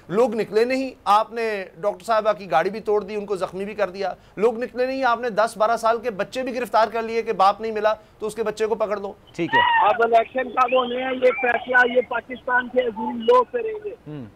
लोग निकले नहीं, आपने डॉक्टर साहबा की गाड़ी भी तोड़ दी, उनको जख्मी भी कर दिया। लोग निकले नहीं, आपने 10-12 साल के बच्चे भी गिरफ्तार कर लिए कि बाप नहीं मिला तो उसके बच्चे को पकड़ लो। ठीक है, अब इलेक्शन का वो नहीं है, ये फैसला ये पाकिस्तान के अजीम लोग करेंगे।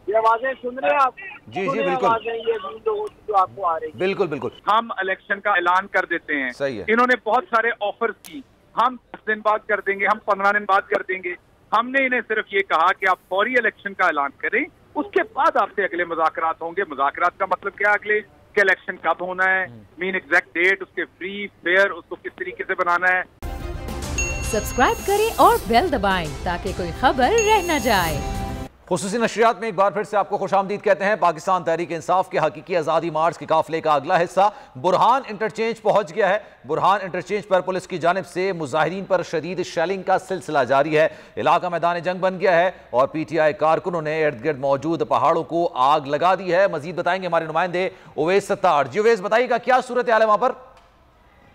ये आवाजें सुन रहे हैं आप? जी जी बिल्कुल, आवाजें ये अजीम लोगों की जो आपको आ रही है। बिल्कुल बिल्कुल, हम इलेक्शन का ऐलान कर देते हैं। सही है। इन्होंने बहुत सारे ऑफर्स की, हम 10 दिन बाद कर देंगे, हम 15 दिन बाद कर देंगे। हमने इन्हें सिर्फ ये कहा कि आप फौरी इलेक्शन का ऐलान करें, उसके बाद आपसे अगले मुज़ाकरात होंगे। मुज़ाकरात का मतलब क्या, अगले के इलेक्शन कब होना है, मीन एग्जैक्ट डेट, उसके फ्री फेयर, उसको किस तरीके से बनाना है। सब्सक्राइब करें और बेल दबाएं ताकि कोई खबर रह न जाए। खुसूसी नशरियात में एक बार फिर से आपको खुशामदीद कहते हैं। पाकिस्तान तहरीक इंसाफ के हकीकी आज़ादी मार्च के काफिले का अगला हिस्सा बुरहान इंटरचेंज पहुंच गया है। बुरहान इंटरचेंज पर पुलिस की जानिब से मुजाहिरीन पर शदीद शेलिंग का सिलसिला जारी है। इलाका मैदान जंग बन गया है और PTI कारकुनों ने इर्द गिर्द मौजूद पहाड़ों को आग लगा दी है। मजीद बताएंगे हमारे नुमाइंदे उवैस सत्तार। जी उवैस, बताइएगा क्या सूरत हाल है वहां पर?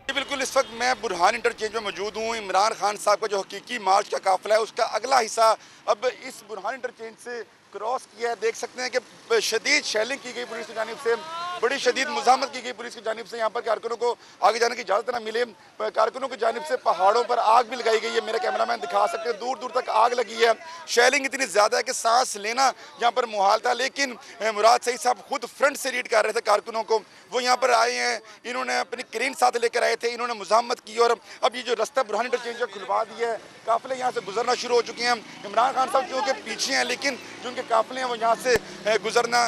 बिल्कुल, इस वक्त मैं बुरहान इंटरचेंज में मौजूद हूँ। इमरान खान साहब का जो हकीकी मार्च का काफिला है उसका अगला हिस्सा अब इस बुरहान इंटरचेंज से क्रॉस किया है। देख सकते हैं कि शदीद शेलिंग की गई पुलिस की जानिब से, बड़ी शदीद मुज़ाहमत की गई पुलिस की जानिब से। यहाँ पर कारकुनों को आगे जाने की इजाज़त ना मिले, कारकुनों की जानिब से पहाड़ों पर आग भी लगाई गई है। मेरे कैमरामैन दिखा सकते हैं, दूर दूर तक आग लगी है। शेलिंग इतनी ज़्यादा है कि सांस लेना यहाँ पर मुहाल था। लेकिन मुराद सईद साहब खुद फ्रंट से लीड कर रहे थे कारकुनों को। वो यहाँ पर आए हैं, इन्होंने अपनी क्रेन साथ लेकर आए थे, इन्होंने मुज़ाहमत की और अब ये जो रास्ता बुरहान इंटरचेंज का खुलवा दिया है, काफिले यहाँ से गुजरना शुरू हो चुके हैं। इमरान खान साहब जो कि पीछे हैं, लेकिन जो उनके काफिले हैं वो यहाँ से गुजरना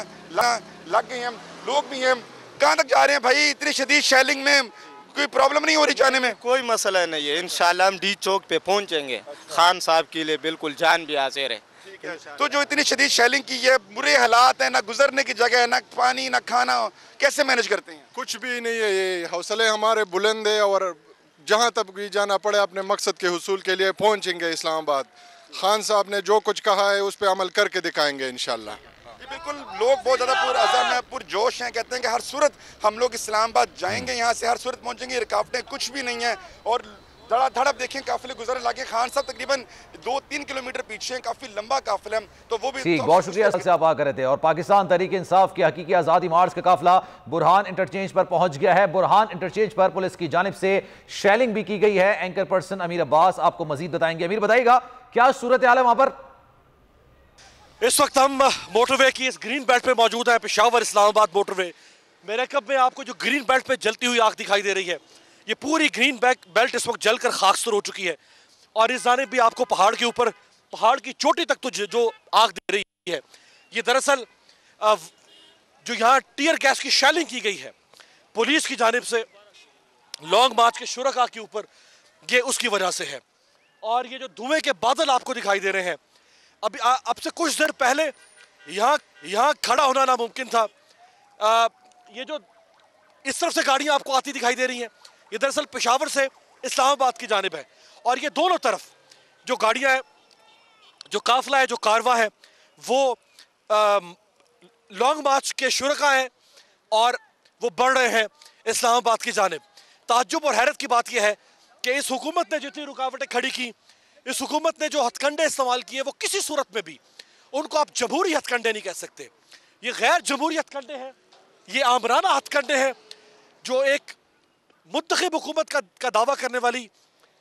लग गए हैं। लोग भी हैं, कहाँ तक जा रहे हैं भाई? इतनी शदीद शेलिंग में कोई प्रॉब्लम नहीं हो रही जाने में? कोई मसला नहीं है, इंशाल्लाह हम डी चौक पे पहुंचेंगे। खान साहब के लिए बिल्कुल जान भी हाजिर है। तो जो इतनी शदीद शेलिंग की है, बुरे हालात हैं, ना गुजरने की जगह है, ना पानी, ना खाना, कैसे मैनेज करते हैं? कुछ भी नहीं है, ये हौसले हमारे बुलंद है और जहाँ तक भी जाना पड़े अपने मकसद के हुसूल के लिए पहुँचेंगे इस्लामाबाद। खान साहब ने जो कुछ कहा है उस पर अमल करके दिखाएंगे इंशाल्लाह। बिल्कुल, लोग बहुत ज़्यादा पुरअज़म हैं, पुरजोश हैं, कहते हैं कि हर सूरत हम लोग इस्लामाबाद जाएंगे, यहाँ से हर सूरत पहुँचेंगे। रुकावटें कुछ भी नहीं है और धड़ाधड़ देखें काफिले गुजरने लगे। खान साहब तकरीबन 2-3 किलोमीटर पीछे हैं, काफी लंबा काफिला है, तो वो भी ठीक, बहुत शुक्रिया से आप आ रहे थे। और पाकिस्तान तहरीक इंसाफ के हकीकी आज़ादी मार्च का काफिला बुरहान इंटरचेंज पर पहुंच गया है। बुरहान इंटरचेंज पर पुलिस की जानिब से शेलिंग भी की गई है। एंकर पर्सन अमीर अब्बास आपको मजीद बताएंगे। अमीर, बताइएगा क्या सूरत हाल है वहां पर? इस वक्त हम मोटरवे की इस ग्रीन बेल्ट पे मौजूद है, पेशावर इस्लामाबाद मोटरवे। मेरे कब में आपको जो ग्रीन बेल्ट पे जलती हुई आग दिखाई दे रही है, ये पूरी ग्रीन बेल्ट इस वक्त जलकर खाकसर हो चुकी है। और इस जानिब भी आपको पहाड़ के ऊपर, पहाड़ की चोटी तक तो जो आग दे रही है, ये दरअसल जो यहाँ टीयर गैस की शेलिंग की गई है पुलिस की जानिब से लॉन्ग मार्च के शुरका के ऊपर, ये उसकी वजह से है। और ये जो धुएं के बादल आपको दिखाई दे रहे हैं, अभी अब से कुछ देर पहले यहाँ खड़ा होना नामुमकिन था। ये जो इस तरफ से गाड़ियाँ आपको आती दिखाई दे रही हैं, ये दरअसल पेशावर से इस्लामाबाद की जानिब है। और ये दोनों तरफ जो गाड़ियाँ हैं, जो काफिला है, जो कारवा है, वो लॉन्ग मार्च के शुरका हैं और वो बढ़ रहे हैं इस्लामाबाद की जानिब। ताज्जुब और हैरत की बात यह है कि इस हुकूमत ने जितनी रुकावटें खड़ी की, इस हुकूमत ने जो हथकंडे इस्तेमाल किए, वो किसी सूरत में भी उनको आप जमहूरी हथकंडे नहीं कह सकते। ये गैर जमहूरी हथकंडे हैं, ये आमराना हथकंडे हैं जो एक मुत्तखिब हुकूमत का दावा करने वाली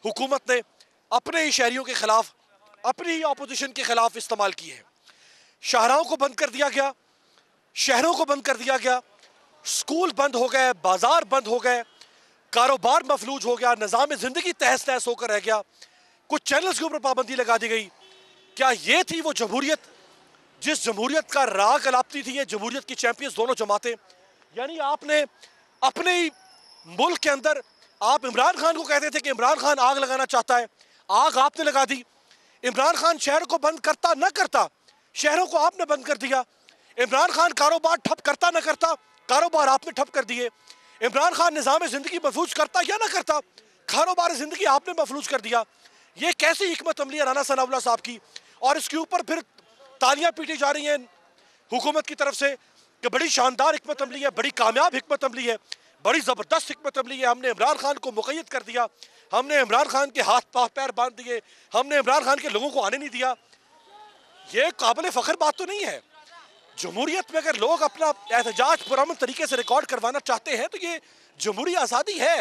हुकूमत ने अपने ही शहरियों के खिलाफ, अपनी ही अपोजिशन के खिलाफ इस्तेमाल किए हैं। शाहराहों को बंद कर दिया गया, शहरों को बंद कर दिया गया, स्कूल बंद हो गए, बाजार बंद हो गए, कारोबार मफलूज हो गया, निज़ाम ज़िंदगी तहस तहस होकर रह गया, कुछ चैनल्स के ऊपर पाबंदी लगा दी गई। क्या ये थी वो जमहूरियत जिस जमहूरियत का राग अलापती थी ये जमहूरियत की चैंपियंस दोनों जमातें? यानी आपने अपने ही मुल्क के अंदर, आप इमरान खान को कहते थे कि इमरान खान आग लगाना चाहता है, आग आपने लगा दी। इमरान खान शहर को बंद करता न करता, शहरों को आपने बंद कर दिया। इमरान खान कारोबार ठप करता न करता, कारोबार आपने ठप कर दिए। इमरान खान निज़ाम ज़िंदगी महफूज करता या ना करता, कारोबार ज़िंदगी आपने महफूज कर दिया। ये कैसी हिकमत अमली है राना सनाउल्लाह साहब की? और इसके ऊपर फिर तालियां पीटी जा रही हैं हुकूमत की तरफ से कि बड़ी शानदार हिकमत अमली है, बड़ी कामयाब हिकमत अमली है, बड़ी ज़बरदस्त हिकमत अमली है। हमने इमरान खान को मुक़य्यद कर दिया, हमने इमरान खान के हाथ पैर बांध दिए, हमने इमरान खान के लोगों को आने नहीं दिया। ये काबिल फ़ख्र बात तो नहीं है। जमहूरियत में अगर लोग अपना एहतजाज पुरअमन तरीके से रिकॉर्ड करवाना चाहते हैं तो ये जमहूरी आज़ादी है।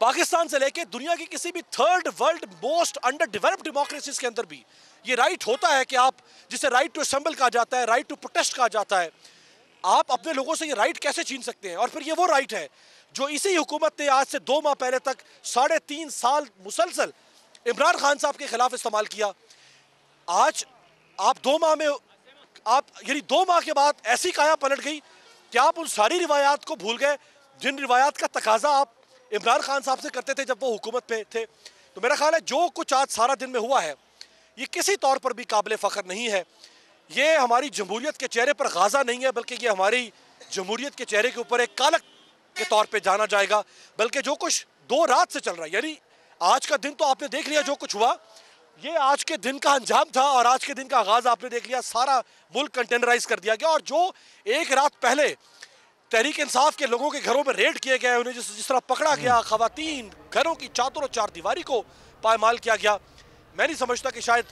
पाकिस्तान से लेके दुनिया की किसी भी third world most under developed democracies के अंदर भी ये राइट होता है कि आप, जिसे राइट टू असेंबल कहा जाता है, राइट टू प्रोटेस्ट कहा जाता है, आप अपने लोगों से ये राइट कैसे छीन सकते हैं? और फिर ये वो राइट है जो इसी हुकूमत ने आज से 2 माह पहले तक 3.5 साल मुसलसल इमरान खान साहब के खिलाफ इस्तेमाल किया। आज आप 2 माह में, आप यानी 2 माह के बाद ऐसी काया पलट गई कि आप उन सारी रिवायात को भूल गए जिन रिवायात का तकाजा आप इमरान खान साहब से करते थे जब वो हुकूमत पे थे। तो मेरा ख्याल है जो कुछ आज सारा दिन में हुआ है ये किसी तौर पर भी काबिल फ़ख्र नहीं है। ये हमारी जमहूरियत के चेहरे पर गाज़ा नहीं है, बल्कि ये हमारी जमहूरियत के चेहरे के ऊपर एक कालक के तौर पे जाना जाएगा। बल्कि जो कुछ 2 रात से चल रहा है, यानी आज का दिन तो आपने देख लिया जो कुछ हुआ, ये आज के दिन का अंजाम था और आज के दिन का आगाज़ आपने देख लिया। सारा मुल्क कंटेनराइज कर दिया गया और जो एक रात पहले तहरीक इंसाफ के लोगों के घरों में रेड किए गए, उन्हें जिस तरह पकड़ा गया, खवातीन घरों की चादर और चारदीवारी को पायमाल किया गया, मैं नहीं समझता कि शायद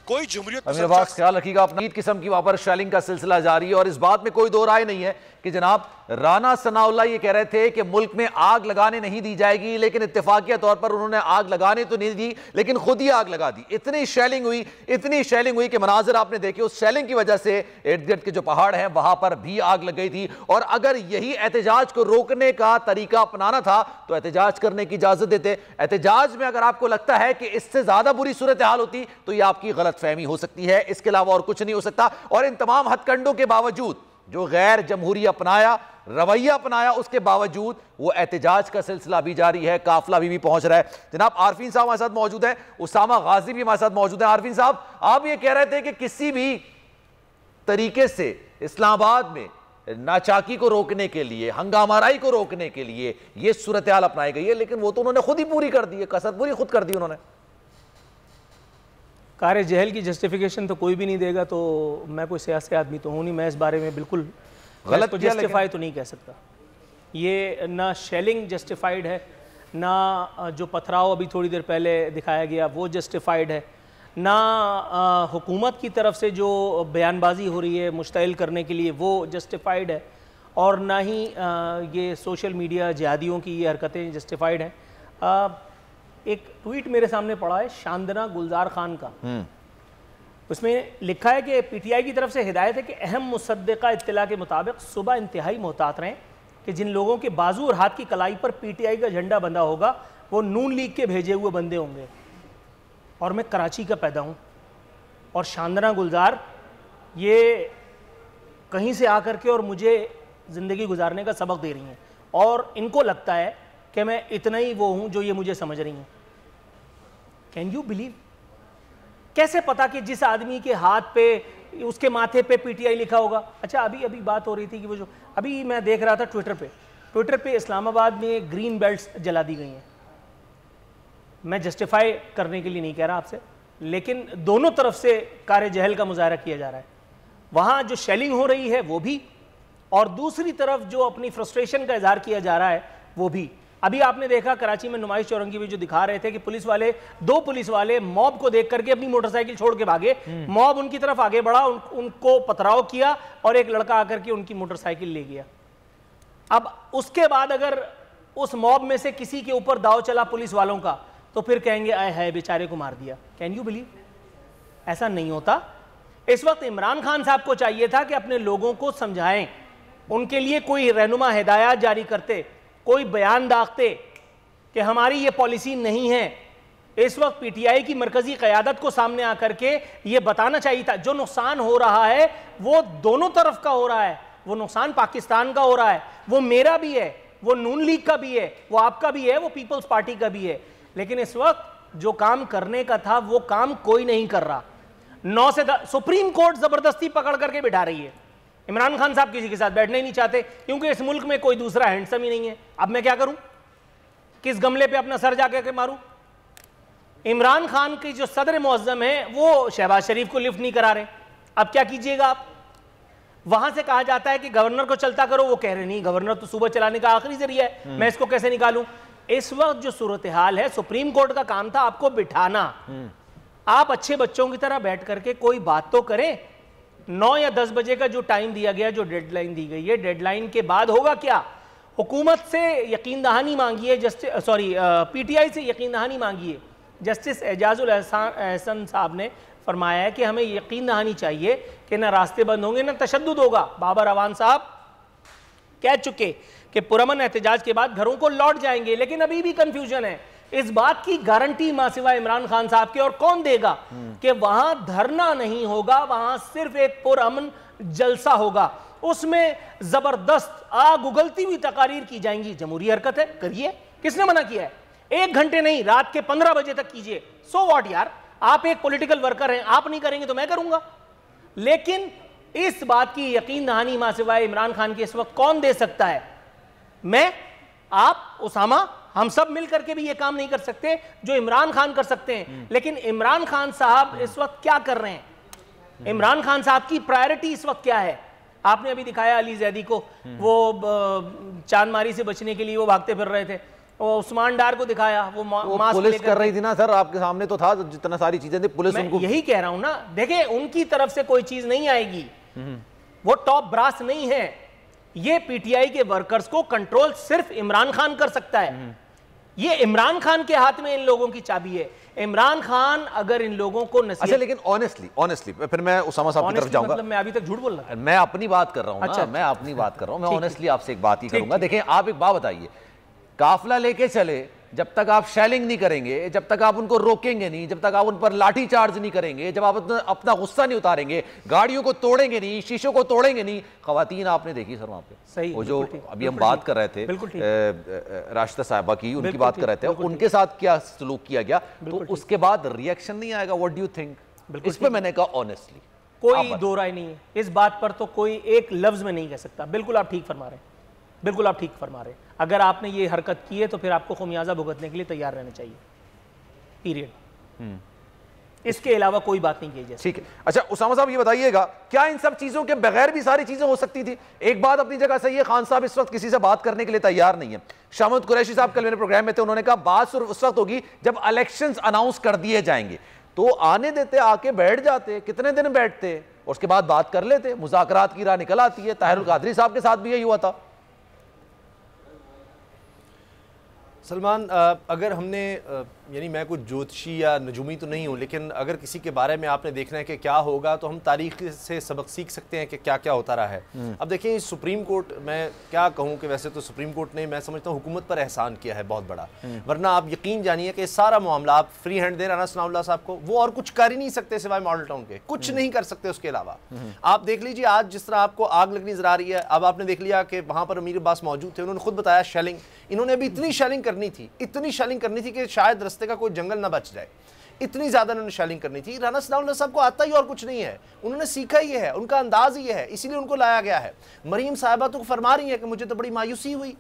कोई जमहूरियत ख्याल रखिएगा अपना। इस किस्म की वहां पर शेलिंग का सिलसिला जारी है और इस बात में कोई दो राय नहीं है कि जनाब राना सनाउल्लाह ये कह रहे थे कि मुल्क में आग लगाने नहीं दी जाएगी, लेकिन इत्तेफाकिया तौर पर उन्होंने आग लगाने तो नहीं दी, लेकिन खुद ही आग लगा दी। इतनी शेलिंग हुई कि मनाजिर आपने देखे। उस शेलिंग की वजह से इर्द गिर्द के जो पहाड़ हैं वहां पर भी आग लग गई थी। और अगर यही एहतजाज को रोकने का तरीका अपनाना था तो एहतजाज करने की इजाजत देते। एहतजाज में अगर आपको लगता है कि इससे ज्यादा बुरी सूरत हाल होती तो यह आपकी गलतफहमी हो सकती है, इसके अलावा और कुछ नहीं हो सकता। और इन तमाम हथकंडों के बावजूद, जो गैर जमहूरी अपनाया, रवैया अपनाया, उसके बावजूद वो एहतजाज का सिलसिला भी जारी है, काफिला भी पहुंच रहा है। जनाब आरफीन साहब हमारे साथ मौजूद है, उसामा गाजी भी हमारे साथ मौजूद है। आरफीन साहब, आप ये कह रहे थे कि किसी भी तरीके से इस्लामाबाद में नाचाकी को रोकने के लिए, हंगामाराई को रोकने के लिए ये सूरत हाल अपनाई गई है, लेकिन वो तो उन्होंने खुद ही पूरी कर दी है, कसर पूरी खुद कर दी उन्होंने। कार जहल की जस्टिफिकेशन तो कोई भी नहीं देगा, तो मैं कोई सियासी आदमी तो हूँ नहीं, मैं इस बारे में बिल्कुल गलत तो जस्टिफाई तो नहीं कह सकता। ये ना शेलिंग जस्टिफाइड है, ना जो पथराव अभी थोड़ी देर पहले दिखाया गया वो जस्टिफाइड है, ना हुकूमत की तरफ से जो बयानबाजी हो रही है मुश्तइल करने के लिए वो जस्टिफाइड है, और ना ही ये सोशल मीडिया जिहादियों की ये हरकतें जस्टिफाइड हैं। एक ट्वीट मेरे सामने पड़ा है शांदना गुलजार खान का, उसमें लिखा है कि पीटीआई की तरफ से हिदायत है कि अहम मुसद्दिका इत्तला के मुताबिक सुबह इंतहाई मोहतात रहें कि जिन लोगों के बाजू और हाथ की कलाई पर पीटीआई का झंडा बंधा होगा वो नून लीग के भेजे हुए बंदे होंगे। और मैं कराची का पैदा हूँ, और शांदना गुलजार ये कहीं से आकर के और मुझे ज़िंदगी गुजारने का सबक दे रही हैं, और इनको लगता है कि मैं इतना ही वो हूँ जो ये मुझे समझ रही हैं। Can you believe? कैसे पता कि जिस आदमी के हाथ पे, उसके माथे पे पीटीआई लिखा होगा? अच्छा, अभी बात हो रही थी कि वो जो अभी मैं देख रहा था ट्विटर पे इस्लामाबाद में ग्रीन बेल्ट्स जला दी गई हैं। मैं जस्टिफाई करने के लिए नहीं कह रहा आपसे, लेकिन दोनों तरफ से कार जहल का मुजाहरा किया जा रहा है। वहाँ जो शेलिंग हो रही है वो भी, और दूसरी तरफ जो अपनी फ्रस्ट्रेशन का इजहार किया जा रहा है वो भी। अभी आपने देखा कराची में नुमाइश चौरंगी में जो दिखा रहे थे कि दो पुलिस वाले मॉब को देख करके अपनी मोटरसाइकिल छोड़ के भागे, मॉब उनकी तरफ आगे बढ़ा, उनको पथराव किया और एक लड़का आकर के उनकी मोटरसाइकिल ले गया। अब उसके बाद अगर उस मॉब में से किसी के ऊपर दाव चला पुलिस वालों का, तो फिर कहेंगे आए हाय बेचारे को मार दिया। Can you believe? ऐसा नहीं होता। इस वक्त इमरान खान साहब को चाहिए था कि अपने लोगों को समझाएं, उनके लिए कोई रहनुमा हिदायत जारी करते, कोई बयान दागते कि हमारी ये पॉलिसी नहीं है। इस वक्त पीटीआई की मरकजी क़यादत को सामने आकर के ये बताना चाहिए था। जो नुकसान हो रहा है वो दोनों तरफ का हो रहा है, वो नुकसान पाकिस्तान का हो रहा है, वो मेरा भी है, वो नून लीग का भी है, वो आपका भी है, वो पीपल्स पार्टी का भी है। लेकिन इस वक्त जो काम करने का था वो काम कोई नहीं कर रहा। 9 से 10 सुप्रीम कोर्ट जबरदस्ती पकड़ करके बिठा रही है। इमरान खान साहब किसी के साथ बैठना ही नहीं चाहते, क्योंकि इस मुल्क में कोई दूसरा हैंडसम ही नहीं है। अब मैं क्या करूं? किस गमले पे अपना सर जाकर के मारूं? इमरान खान की जो सदर मुअज्जम है वो शहबाज शरीफ को लिफ्ट नहीं करा रहे। अब क्या कीजिएगा आप? वहां से कहा जाता है कि गवर्नर को चलता करो, वो कह रहे नहीं, गवर्नर तो सूबा चलाने का आखिरी जरिया है, मैं इसको कैसे निकालूं? इस वक्त जो सूरत हाल है, सुप्रीम कोर्ट का काम था आपको बिठाना। आप अच्छे बच्चों की तरह बैठ करके कोई बात तो करें। 9 या 10 बजे का जो टाइम दिया गया, जो डेडलाइन दी गई है, डेडलाइन के बाद होगा क्या? हुकूमत से यकीन दहानी मांगी है, पीटीआई से यकीन दहानी मांगी है। जस्टिस एजाजुल एहसन साहब ने फरमाया है कि हमें यकीन दहानी चाहिए कि ना रास्ते बंद होंगे ना तशद्दुद होगा। बाबर अवान साहब कह चुके कि पुरअमन एहतजाज के बाद घरों को लौट जाएंगे, लेकिन अभी भी कंफ्यूजन है। इस बात की गारंटी मां सिवाय इमरान खान साहब के और कौन देगा कि वहां धरना नहीं होगा, वहां सिर्फ एक पुरअमन जलसा होगा, उसमें जबरदस्त आग उगलती हुई तकारीर की जाएंगी। जमहूरी हरकत है, करिए, किसने मना किया है? 1 घंटे नहीं, रात के 15 बजे तक कीजिए। सो व्हाट यार, आप एक पॉलिटिकल वर्कर हैं, आप नहीं करेंगे तो मैं करूंगा। लेकिन इस बात की यकीन दहानी मां सिवाय इमरान खान के इस वक्त कौन दे सकता है? मैं, आप, उसामा, हम सब मिलकर के भी ये काम नहीं कर सकते जो इमरान खान कर सकते हैं। लेकिन इमरान खान साहब इस वक्त क्या कर रहे हैं? इमरान खान साहब की प्रायोरिटी इस वक्त क्या है? आपने अभी दिखाया अली जैदी को, वो चांदमारी से बचने के लिए वो भागते फिर रहे थे। उस्मान डार को दिखाया, वो पुलिस कर रही थी ना सर, आपके सामने तो था, जितना सारी चीजें थी पुलिस उनको। यही कह रहा हूं ना, देखें उनकी तरफ से कोई चीज नहीं आएगी, वो टॉप ब्रास नहीं है। ये पीटीआई के वर्कर्स को कंट्रोल सिर्फ इमरान खान कर सकता है। ये इमरान खान के हाथ में इन लोगों की चाबी है। इमरान खान अगर इन लोगों को अच्छा, लेकिन ऑनेस्टली फिर मैं उसामा साहब की तरफ जाऊंगा। मतलब मैं अभी तक झूठ बोल रहा हूं, मैं अपनी बात कर रहा हूं। अच्छा, मैं अपनी बात कर रहा हूं। मैं ऑनेस्टली आपसे एक बात ही करूंगा। देखें, आप एक बात बताइए, काफिला लेके चले, जब तक आप शेलिंग नहीं करेंगे, जब तक आप उनको रोकेंगे नहीं, जब तक आप उन पर लाठी चार्ज नहीं करेंगे, जब आप अपना गुस्सा नहीं उतारेंगे, गाड़ियों को तोड़ेंगे नहीं, शीशों को तोड़ेंगे नहीं। खवातीन आपने देखी सर वहां पे, सही, वो जो अभी हम बात कर रहे थे राशिदा साहिबा की, उनकी बात कर रहे थे, उनके साथ क्या सलूक किया गया, तो उसके बाद रिएक्शन नहीं आएगा? What do you think? इस पर मैंने कहा ऑनेस्टली कोई दो राय नहीं है इस बात पर, तो कोई एक लफ्ज में नहीं कह सकता। बिल्कुल आप ठीक फरमा रहे हैं, बिल्कुल आप ठीक फरमा रहे हैं। अगर आपने ये हरकत की है तो फिर आपको खुमियाजा भुगतने के लिए तैयार रहना चाहिए, पीरियड। इसके अलावा कोई बात नहीं की जाए। ठीक है। अच्छा उसामा साहब ये बताइएगा, क्या इन सब चीजों के बगैर भी सारी चीजें हो सकती थी? एक बात अपनी जगह सही है, खान साहब इस वक्त किसी से बात करने के लिए तैयार नहीं है। शामद कुरैशी साहब कल मेरे प्रोग्राम में थे, उन्होंने कहा बात सिर्फ उस वक्त होगी जब इलेक्शंस अनाउंस कर दिए जाएंगे। तो आने देते, आके बैठ जाते, कितने दिन बैठते और उसके बाद बात कर लेते, मुज़ाकरात की राह निकल आती है। ताहिरुल कादरी साहब के साथ भी यही हुआ था। सलमान, अगर हमने यानी मैं कुछ ज्योतिषी या नजूमी तो नहीं हूँ, लेकिन अगर किसी के बारे में आपने देखना है कि क्या होगा, तो हम तारीख से सबक सीख सकते हैं कि क्या क्या होता रहा है। अब देखें, सुप्रीम कोर्ट, मैं क्या कहूँ कि वैसे तो सुप्रीम कोर्ट ने, मैं समझता हूँ, हुकूमत पर एहसान किया है बहुत बड़ा। वरना आप यकीन जानिए कि सारा मामला आप फ्री हैंड दे रहा ना सनाउल्लाह साहब को, वो और कुछ कर ही नहीं सकते सिवाय मॉडल टाउन के, कुछ नहीं कर सकते उसके अलावा। आप देख लीजिए आज जिस तरह आपको आग लगनी नजर आ रही है। अब आपने देख लिया कि वहाँ पर अमीर अब्बास मौजूद थे, उन्होंने खुद बताया शेलिंग, इन्होंने अभी इतनी शेलिंग करनी थी, इतनी शेलिंग करनी थी कि शायद रस्ते का कोई जंगल ना बच जाए, इतनी ज्यादा उन्होंने शेलिंग करनी थी। राना सनाउल्लाह साहब को आता ही और कुछ नहीं है, उन्होंने सीखा ही है, उनका अंदाज ही है, इसीलिए उनको लाया गया है। मरीम साहिबा तो फरमा रही है कि मुझे तो बड़ी मायूसी हुई,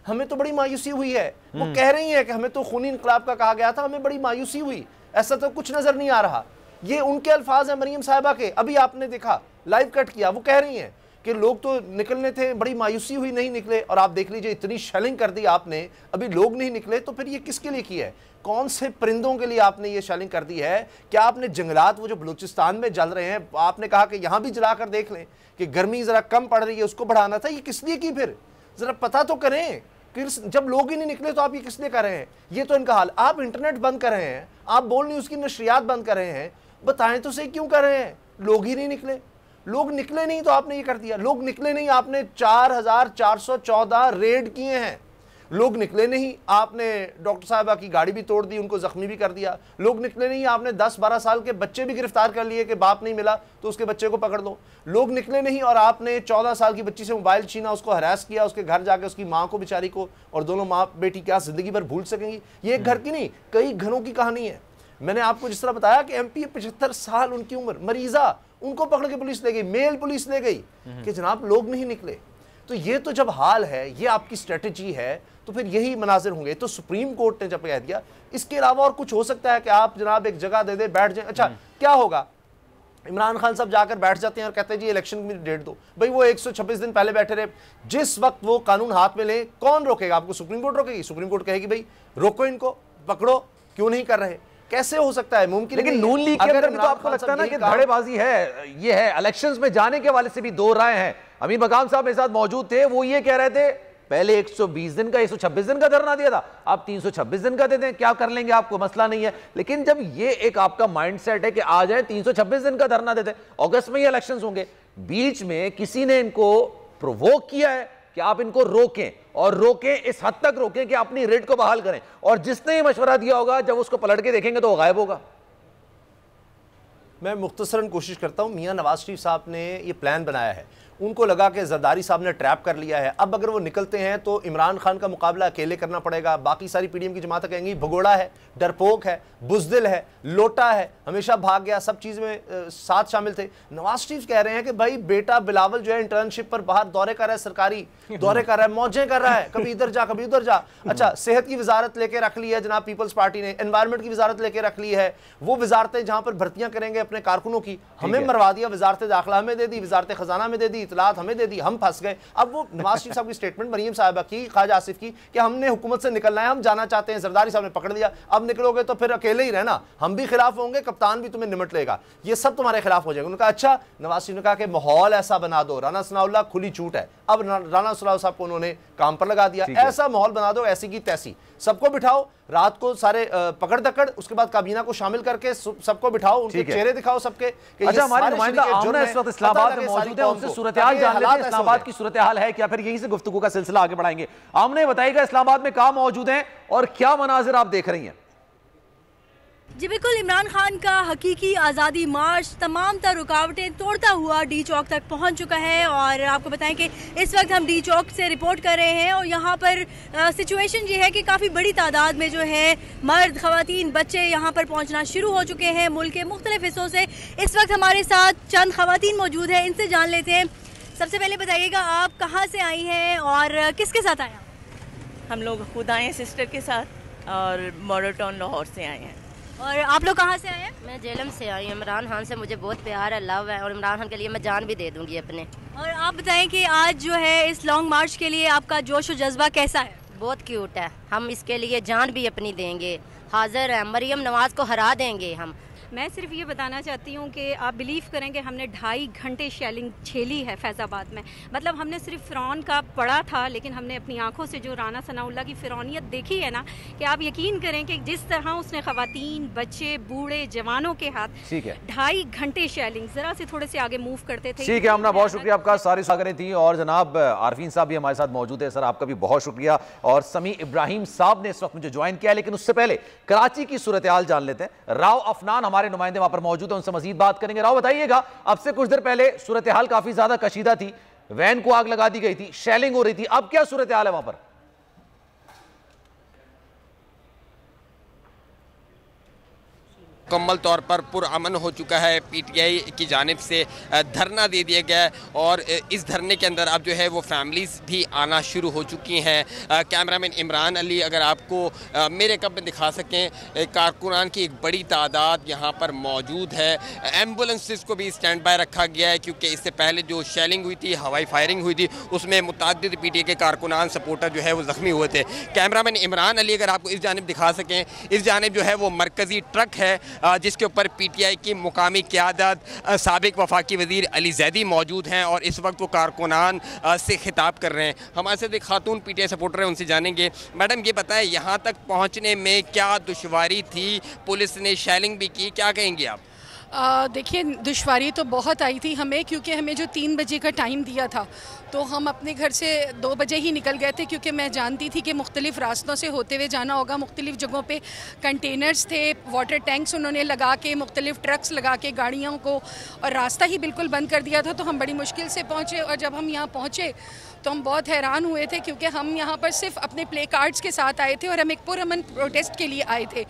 हमें तो बड़ी मायूसी हुई है। वो कह रही है कि हमें तो खूनी इनकलाब का कहा गया था, हमें बड़ी मायूसी हुई, ऐसा तो कुछ नजर नहीं आ रहा। ये उनके अल्फाज है मरीम साहिबा के। अभी आपने देखा, लाइव कट किया, वो कह रही हैं कि लोग तो निकलने थे, बड़ी मायूसी हुई, नहीं निकले। और आप देख लीजिए, इतनी शेलिंग कर दी आपने, अभी लोग नहीं निकले, तो फिर ये किसके लिए की है? कौन से परिंदों के लिए आपने ये शेलिंग कर दी है? क्या आपने जंगलात वो जो बलूचिस्तान में जल रहे हैं, आपने कहा कि यहाँ भी जला कर देख लें कि गर्मी जरा कम पड़ रही है, उसको बढ़ाना था? ये किस लिए की? फिर जरा पता तो करें कि जब लोग ही नहीं निकले तो आप ये किस लिए कर रहे हैं? ये तो इनका हाल। आप इंटरनेट बंद कर रहे हैं, आप बोल न्यूज़ की नशरियात बंद कर रहे हैं, बताएं तो सही क्यों कर रहे हैं? लोग ही नहीं निकले, लोग निकले नहीं तो आपने ये कर दिया। लोग निकले नहीं, आपने 4414 रेड किए हैं। लोग निकले नहीं, आपने डॉक्टर साहिबा की गाड़ी भी तोड़ दी, उनको जख्मी भी कर दिया। लोग निकले नहीं, आपने 10-12 साल के बच्चे भी गिरफ्तार कर लिए कि बाप नहीं मिला तो उसके बच्चे को पकड़ लो। लोग निकले नहीं और आपने 14 साल की बच्ची से मोबाइल छीना, उसको हरास किया, उसके घर जाके उसकी माँ को बेचारी को, और दोनों माँ बेटी क्या जिंदगी भर भूल सकेंगी? ये एक घर की नहीं, कई घरों की कहानी है। मैंने आपको जिस तरह बताया कि MP 75 साल उनकी उम्र, मरीजा, उनको पकड़ के पुलिस ले गई, मेल पुलिस ले गई कि जनाब लोग नहीं निकले। तो ये तो जब हाल है, ये आपकी स्ट्रेटजी है, तो फिर यही मनाजिर होंगे। तो सुप्रीम कोर्ट ने जब कह दिया, इसके अलावा और कुछ हो सकता है कि आप जनाब एक जगह दे दे, बैठ जाए। अच्छा क्या होगा? इमरान खान साहब जाकर बैठ जाते हैं और कहते हैं जी इलेक्शन की डेट दो। भाई वो 126 दिन पहले बैठे रहे, जिस वक्त वो कानून हाथ में ले, कौन रोकेगा आपको? सुप्रीम कोर्ट रोकेगी? सुप्रीम कोर्ट कहेगी भाई रोको इनको, पकड़ो, क्यों नहीं कर रहे? कैसे हो सकता है? मुमकिन लेकिन नून लीग के अंदर भी तो आपको लगता है ना कि धड़ेबाजी है, ये है। इलेक्शंस में जाने के हवाले से भी दो राय हैं। अमीन मकाम साहब मेरे साथ मौजूद थे, वो ये कह रहे थे पहले 120 दिन का 126 दिन का धरना दिया था, आप 326 दिन का दे दें, क्या कर लेंगे, आपको मसला नहीं है। लेकिन जब ये एक आपका माइंडसेट है कि आ जाए 326 दिन का धरना दे दें, अगस्त में ये इलेक्शंस होंगे, बीच में किसी ने इनको प्रोवोक किया है कि आप इनको रोकें, और रोकें इस हद तक रोकें कि अपनी रेट को बहाल करें, और जिसने ये मशवरा दिया होगा जब उसको पलट के देखेंगे तो वो गायब होगा। मैं मुख्तसरन कोशिश करता हूं। मियां नवाज शरीफ साहब ने ये प्लान बनाया है, उनको लगा कि जरदारी साहब ने ट्रैप कर लिया है, अब अगर वो निकलते हैं तो इमरान खान का मुकाबला अकेले करना पड़ेगा। बाकी सारी पीडीएम की जमातें कहेंगी भगोड़ा है, डरपोक है, बुजदिल है, लोटा है, हमेशा भाग गया, सब चीज़ में साथ शामिल थे। नवाज शरीफ कह रहे हैं कि भाई बेटा बिलावल जो है इंटर्नशिप पर बाहर दौरे कर रहा है, सरकारी दौरे कर रहा है, मौजें कर रहा है, कभी इधर जा कभी उधर जा। अच्छा, सेहत की वजारत लेके रख ली है जनाब पीपल्स पार्टी ने, एनवायरमेंट की वजारत लेके रख ली है, वो वजारतें जहां पर भर्तियां करेंगे अपने कारकुनों की, हमें मरवा दिया, वजारत दाखिला हमें दे दी, वजारत खजाना में दे दी, इतलात हमें दे दी, हम फंस गए। अब वो नवाज शरीफ साहब की स्टेटमेंट, मरीम साहिबा की, ख्वाजा आसिफ की, कि हमने हुकूमत से निकलना है, हम जाना चाहते हैं, जरदारी साहब ने पकड़ लिया, अब निकलोगे तो फिर अकेले ही रहना, हम भी खिलाफ होंगे, कप्तान भी तुम्हें निमट लेगा, ये सब तुम्हारे खिलाफ हो जाएगा। उन्होंने कहा अच्छा, नवाज शरीफ ने कहा कि माहौल ऐसा बना दो, राना सनाउल्लाह खुली छूट है, अब राना सनाउल्लाह साहब को उन्होंने काम पर लगा दिया, ऐसा माहौल बना दो, ऐसी की तैसी, सबको बिठाओ, रात को सारे पकड़ दकड़, उसके बाद काबीना को शामिल करके सबको बिठाओ, उनके चेहरे दिखाओ सबके। अच्छा, हमारे नुमाइंदा आमना इस वक्त इस्लामाबाद में मौजूद है, उनसे सूरत-ए-हाल जान लेते हैं, इस्लामाबाद की सूरत-ए-हाल है क्या, फिर यहीं से गुफ्तगू का सिलसिला आगे बढ़ाएंगे। आमने बताइएगा इस्लामाबाद में कहां मौजूद हैं और क्या मनाजिर आप देख रही हैं? जी बिल्कुल, इमरान खान का हकीकी आज़ादी मार्च तमाम तर रुकावटें तोड़ता हुआ डी चौक तक पहुंच चुका है, और आपको बताएं कि इस वक्त हम डी चौक से रिपोर्ट कर रहे हैं, और यहाँ पर सिचुएशन ये है कि काफ़ी बड़ी तादाद में जो है मर्द, ख़वातीन, बच्चे यहाँ पर पहुँचना शुरू हो चुके हैं मुल्क के मुख्तलिफ हिस्सों से। इस वक्त हमारे साथ चंद ख़वातीन मौजूद हैं, इनसे जान लेते हैं। सबसे पहले बताइएगा आप कहाँ से आई हैं और किसके साथ आए? हम लोग खुद आए हैं सिस्टर के साथ, और मॉडल टाउन लाहौर से आए हैं। और आप लोग कहाँ से आए हैं? मैं जेलम से आई हूँ। इमरान खान से मुझे बहुत प्यार है, लव है, और इमरान खान के लिए मैं जान भी दे दूंगी अपने। और आप बताएं कि आज जो है इस लॉन्ग मार्च के लिए आपका जोश और जज्बा कैसा है? बहुत क्यूट है, हम इसके लिए जान भी अपनी देंगे, हाजिर है, मरियम नवाज को हरा देंगे हम। मैं सिर्फ ये बताना चाहती हूँ कि आप बिलीव करें कि हमने 2.5 घंटे शेलिंग झेली है फैज़ाबाद में। मतलब हमने सिर्फ फ़िरौन का पढ़ा था, लेकिन हमने अपनी आंखों से जो राना सनाउल्लाह की फ़िरौनियत देखी है ना, कि आप यकीन करें कि जिस तरह उसने ख़वातीन, बच्चे, बूढ़े, जवानों के हाथ 2.5 घंटे शेलिंग, ज़रा से थोड़े से आगे मूव करते थे। ठीक है आमना, बहुत शुक्रिया आपका, सारी सागरें थी। और जनाब आरफीन साहब भी हमारे साथ मौजूद है, सर आपका भी बहुत शुक्रिया। और समी इब्राहिम साहब ने इस वक्त मुझे ज्वाइन किया, लेकिन उससे पहले कराची की सूरत हाल जान लेते हैं। राव अफनान हमारे नुमाइंदे वहां पर मौजूद है, उनसे मजीद बात करेंगे। राव बताइएगा, अब से कुछ देर पहले सूरत हाल काफी ज्यादा कशीदा थी, वैन को आग लगा दी गई थी, शेलिंग हो रही थी, अब क्या सूरत हाल है वहां पर? मुकम्मल तौर पर पुरअमन हो चुका है। पीटीआई की जानिब से धरना दे दिया गया है, और इस धरने के अंदर अब जो है वो फैमिलीज़ भी आना शुरू हो चुकी हैं। कैमरामैन इमरान अली अगर आपको मेरे कब में दिखा सकें, कारकुनान की एक बड़ी तादाद यहाँ पर मौजूद है। एम्बुलेंसेस को भी स्टैंड बाय रखा गया है, क्योंकि इससे पहले जो शेलिंग हुई थी, हवाई फायरिंग हुई थी, उसमें मुतअद्दिद पीटीआई के कारकुनान सपोर्टर जो है वो ज़ख्मी हुए थे। कैमरामैन इमरान अली अगर आपको इस जानिब दिखा सकें, इस जानिब जो है वो मरकज़ी ट्रक है जिसके ऊपर पीटीआई की मुकामी क़यादत, साबिक वफाकी वज़ीर अली ज़ैदी मौजूद हैं, और इस वक्त वो कारकुनान से खिताब कर रहे हैं। हमारे साथ एक खातून पीटीआई सपोर्टर है, उनसे जानेंगे। मैडम ये बताएं, यहाँ तक पहुँचने में क्या दुश्वारी थी? पुलिस ने शेलिंग भी की, क्या कहेंगे आप? देखिए, दुश्वारी तो बहुत आई थी हमें, क्योंकि हमें जो 3 बजे का टाइम दिया था, तो हम अपने घर से 2 बजे ही निकल गए थे, क्योंकि मैं जानती थी कि मुख्तलिफ़ रास्तों से होते हुए जाना होगा। मुख्तलिफ़ जगहों पे कंटेनर्स थे, वाटर टैंक्स उन्होंने लगा के, मुख्तलिफ़ ट्रक्स लगा के गाड़ियों को, और रास्ता ही बिल्कुल बंद कर दिया था। तो हम बड़ी मुश्किल से पहुँचे, और जब हम यहाँ पहुँचे तो हम बहुत हैरान हुए थे, क्योंकि हम यहाँ पर सिर्फ अपने प्ले कार्ड्स के साथ आए थे, और हम एक पुरअमन प्रोटेस्ट के लिए आए थे।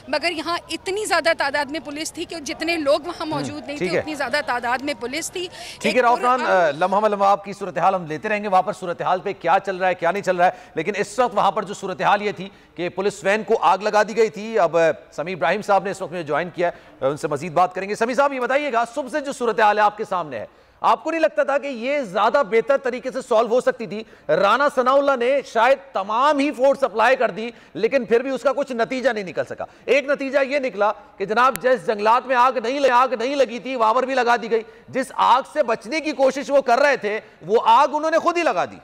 मगर यहाँ इतनी ज़्यादा तादाद में पुलिस थी कि जितने लोग वहाँ मौजूद नहीं थे, उतनी ज़्यादा तादाद में पुलिस थी। ठीक है रावखान, लम्हा लम्हा आपकी सूरत हाल हम लेते रहेंगे, वहाँ पर सूरत हाल पे क्या चल रहा है क्या नहीं चल रहा है। लेकिन इस वक्त वहाँ पर जो सूरत हाल ये थी कि पुलिस वैन को आग लगा दी गई थी। अब समी इब्राहिम साहब ने इस वक्त में ज्वाइन किया, उनसे मजीद बात करेंगे। समी साहब ये बताइएगा, सुबह से जो सूरत हाल है आपके सामने है, आपको नहीं लगता था कि ये ज्यादा बेहतर तरीके से सॉल्व हो सकती थी? राना सनाउल्लाह ने शायद तमाम ही फोर्स अप्लाई कर दी, लेकिन फिर भी उसका कुछ नतीजा नहीं निकल सका। एक नतीजा ये निकला कि जनाब जिस जंगलात में आग नहीं लगी थी वहां पर भी लगा दी गई। जिस आग से बचने की कोशिश वो कर रहे थे वो आग उन्होंने खुद ही लगा दी।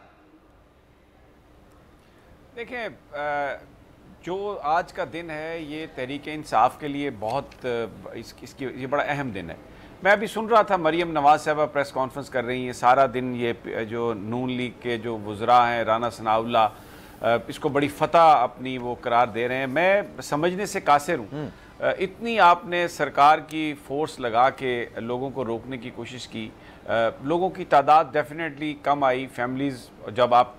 देखें, जो आज का दिन है ये तहरीक इंसाफ के लिए बहुत इसकी ये बड़ा अहम दिन है। मैं अभी सुन रहा था मरियम नवाज साहबा प्रेस कॉन्फ्रेंस कर रही हैं, सारा दिन ये जो नून लीग के जो वज़रा हैं राना सनाउल्लाह इसको बड़ी फतह अपनी वो करार दे रहे हैं। मैं समझने से कासिर हूँ, इतनी आपने सरकार की फोर्स लगा के लोगों को रोकने की कोशिश की, लोगों की तादाद डेफिनेटली कम आई। फैमिलीज़ जब आप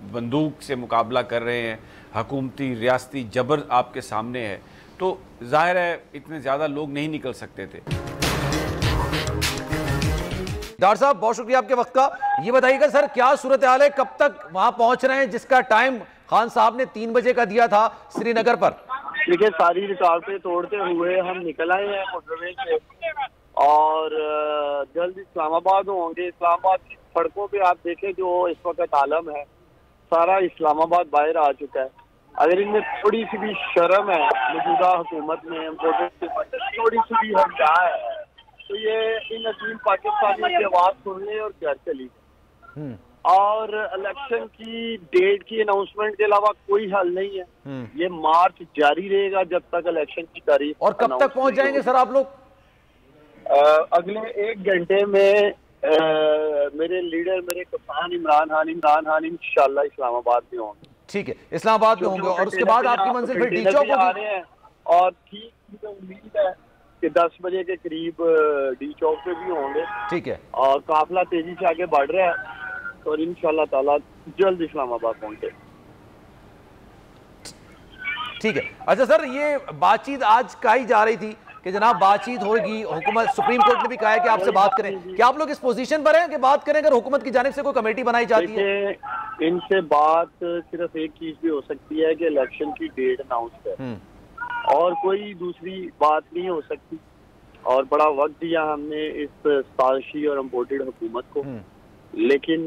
बंदूक से मुकाबला कर रहे हैं, हकूमती रियासती जबर आपके सामने है, तो जाहिर है इतने ज़्यादा लोग नहीं निकल सकते थे। डॉक्टर साहब बहुत शुक्रिया आपके वक्त का। ये बताइएगा सर क्या सूरत हाल है, कब तक वहां पहुंच रहे हैं जिसका टाइम खान साहब ने 3 बजे का दिया था श्रीनगर पर? देखिए, सारी रुकावटें तोड़ते हुए हम निकल आए हैं मोटरवे से और जल्द इस्लामाबाद होंगे। इस्लामाबाद की सड़कों पे आप देखें जो इस वक्त आलम है, सारा इस्लामाबाद बाहर आ चुका है। अगर इनमें थोड़ी सी भी शर्म है मौजूदा हुकूमत में, थोड़ी सी भी हया है, तो ये इन अजीम पाकिस्तानियों की आवाज सुन ले और घर चली जाए। और इलेक्शन की डेट की अनाउंसमेंट के अलावा कोई हल नहीं है। ये मार्च जारी रहेगा जब तक इलेक्शन की तारीख। और कब तक पहुंच जाएंगे सर आप लोग? अगले 1 घंटे में मेरे लीडर, मेरे कप्तान इमरान खान इंशाल्लाह इस्लामाबाद में होंगे। ठीक है, इस्लामाबाद में होंगे और उसके बाद आपकी मंजिल फिर डी चौक होगी। और ठीक उम्मीद है कि 10 बजे के करीब डी चौक पे भी होंगे। ठीक है, और काफिला तेजी से आगे बढ़ रहा है और इंशाल्लाह ताला जल्द इस्लामाबाद पहुंचे। ठीक है। अच्छा सर, ये बातचीत आज कही जा रही थी कि जनाब बातचीत होगी, हुकूमत सुप्रीम कोर्ट ने भी कहा है कि आपसे बात करें। क्या आप लोग इस पोजीशन पर हैं कि बात करें अगर हुकूमत की जानिब से कोई कमेटी बनाई जाती है? इनसे बात सिर्फ एक चीज भी हो सकती है कि इलेक्शन की डेट अनाउंस करें, और कोई दूसरी बात नहीं हो सकती। और बड़ा वक्त दिया हमने इस साजिशी और इम्पोर्टेड हुकूमत को, लेकिन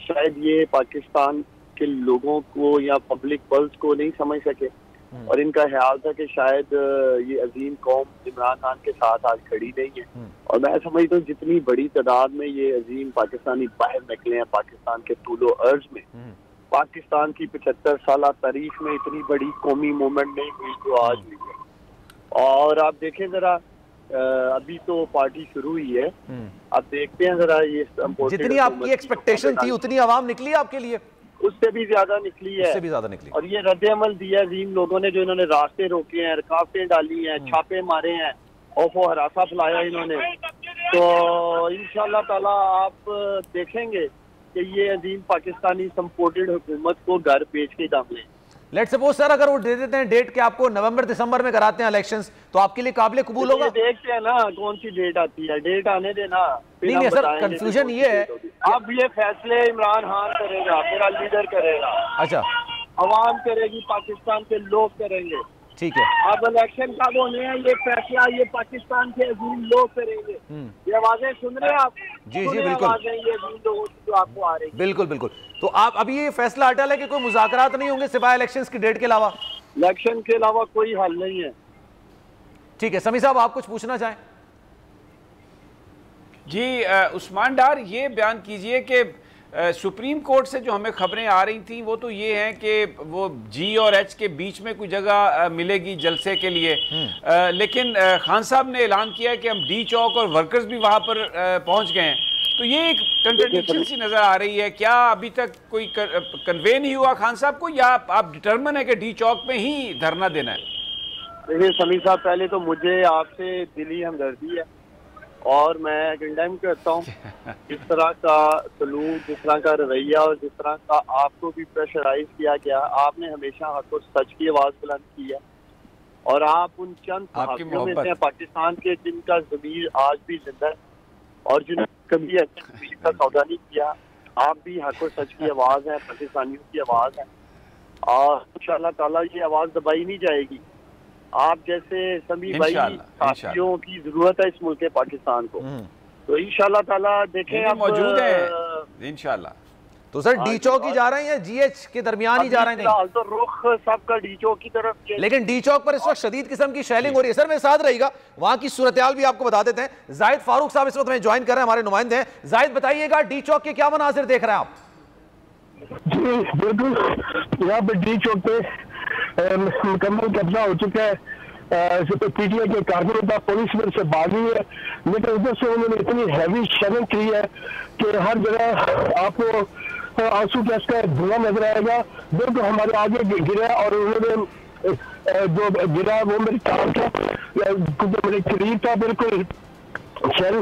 शायद ये पाकिस्तान के लोगों को या पब्लिक पल्स को नहीं समझ सके। और इनका ख्याल था कि शायद ये अजीम कौम इमरान खान के साथ आज खड़ी नहीं है। और मैं समझता हूँ जितनी बड़ी तादाद में ये अजीम पाकिस्तानी बाहर निकले हैं पाकिस्तान के तूलो अर्ज में, पाकिस्तान की 75 साल तारीख में इतनी बड़ी कौमी मूवमेंट नहीं हुई जो आज हुई है। और आप देखें जरा, अभी तो पार्टी शुरू हुई है, आप देखते हैं जरा ये जितनी आपकी एक्सपेक्टेशन थी उतनी आवाम निकली आपके लिए? उससे भी ज्यादा निकली है, उससे भी ज्यादा निकली। और ये रद्द-ए-अमल दिया जिन लोगों ने, जो इन्होंने रास्ते रोके हैं, रुकावटें डाली हैं, छापे मारे हैं, औफो हरासा फैलाया इन्होंने, तो इंशाल्लाह ताला आप देखेंगे कि ये अजीम पाकिस्तानी सपोर्टेड हुकूमत को घर बेच के दम लें। लेट्स सपोज सर अगर वो दे देते हैं डेट कि आपको नवंबर दिसंबर में कराते हैं इलेक्शंस, तो आपके लिए काबिल कबूल होगा? देखते हैं ना कौन सी डेट आती है, डेट आने देना। नहीं सर, कंफ्यूजन ये है अब ये फैसले इमरान खान करेगा, मेरा लीडर करेगा। अच्छा, अवाम करेगी, पाकिस्तान के लोग करेंगे। ठीक है, अब इलेक्शन कब होने हैं ये फैसला ये पाकिस्तान के अजीम लोग करेंगे। ये आवाजें सुन रहे हैं आप? जी बिल्कुल, आवाजें ये अजीम लोगों की जो आपको आ रही है। बिल्कुल बिल्कुल। तो आप अभी ये फैसला अटल है कि कोई मुज़ाकरात नहीं होंगे सिवाय इलेक्शंस की डेट के अलावा? इलेक्शन के अलावा कोई हल नहीं है। ठीक है, समी साहब आप कुछ पूछना चाहें? जी उस्मान डार, ये बयान कीजिए कि सुप्रीम कोर्ट से जो हमें खबरें आ रही थी वो तो ये हैं कि वो जी और एच के बीच में कोई जगह मिलेगी जलसे के लिए, लेकिन खान साहब ने ऐलान किया है कि हम डी चौक और वर्कर्स भी वहाँ पर पहुँच गए हैं। तो ये एक कंट्रडिक्शन सी नज़र आ रही है। क्या अभी तक कोई कन्वे नहीं हुआ खान साहब को, या आप डिटर्मिन है कि डी चौक में ही धरना देना है? देखिए समी साहब, पहले तो मुझे आपसे दिली हमदर्दी है और मैं कंडेम करता हूँ जिस तरह का सलूक, जिस तरह का रवैया और जिस तरह का आपको भी प्रेशराइज किया गया। आपने हमेशा हक और सच की आवाज़ बुलंद की है और आप उन चंद सहाफ़ियों में से पाकिस्तान के जिनका ज़मीर आज भी जिंदा है और जिन्होंने कभी ज़मीर का सौदा नहीं किया। आप भी हक और सच की आवाज़ है, पाकिस्तानियों की आवाज़ है और इंशाअल्लाह ताला ये आवाज़ दबाई नहीं जाएगी। आप जैसे सभी भाई साथियों की जरूरत है इस मुल्क पाकिस्तान को, तो इंशाल्लाह ताला देखें आप मौजूद है इंशाल्लाह। तो सर डी चौक ही जा रहे हैं या जीएच के दरमियान ही जा रहे हैं? फिलहाल तो रुख सबका डी चौक की तरफ। लेकिन डी चौक पर इस वक्त शदीद किस्म की शेलिंग हो रही है। सर मेरे साथ रहिएगा, वहां की सूरत-ए-हाल भी आपको बता देते हैं। जाहिद फारूक साहब इस वक्त हमें ज्वाइन कर रहे हैं, हमारे नुमाइंदे हैं। जाहिद बताइएगा डी चौक के क्या मनाजिर देख रहे हैं आप? जी बिल्कुल, यहाँ पे डी चौक पे मुकम्मल कब्जा हो चुका है। पीटीआई के कारकुनों का पुलिस में से भागी है, लेकिन उधर से उन्होंने इतनी हैवी शेलिंग की है कि हर जगह आपको आंसू गैस का धुआं नजर आएगा। बिल्कुल हमारे आगे गिरा और उन्होंने जो गिरा वो मेरी कार था, मेरे करीब था बिल्कुल शेल।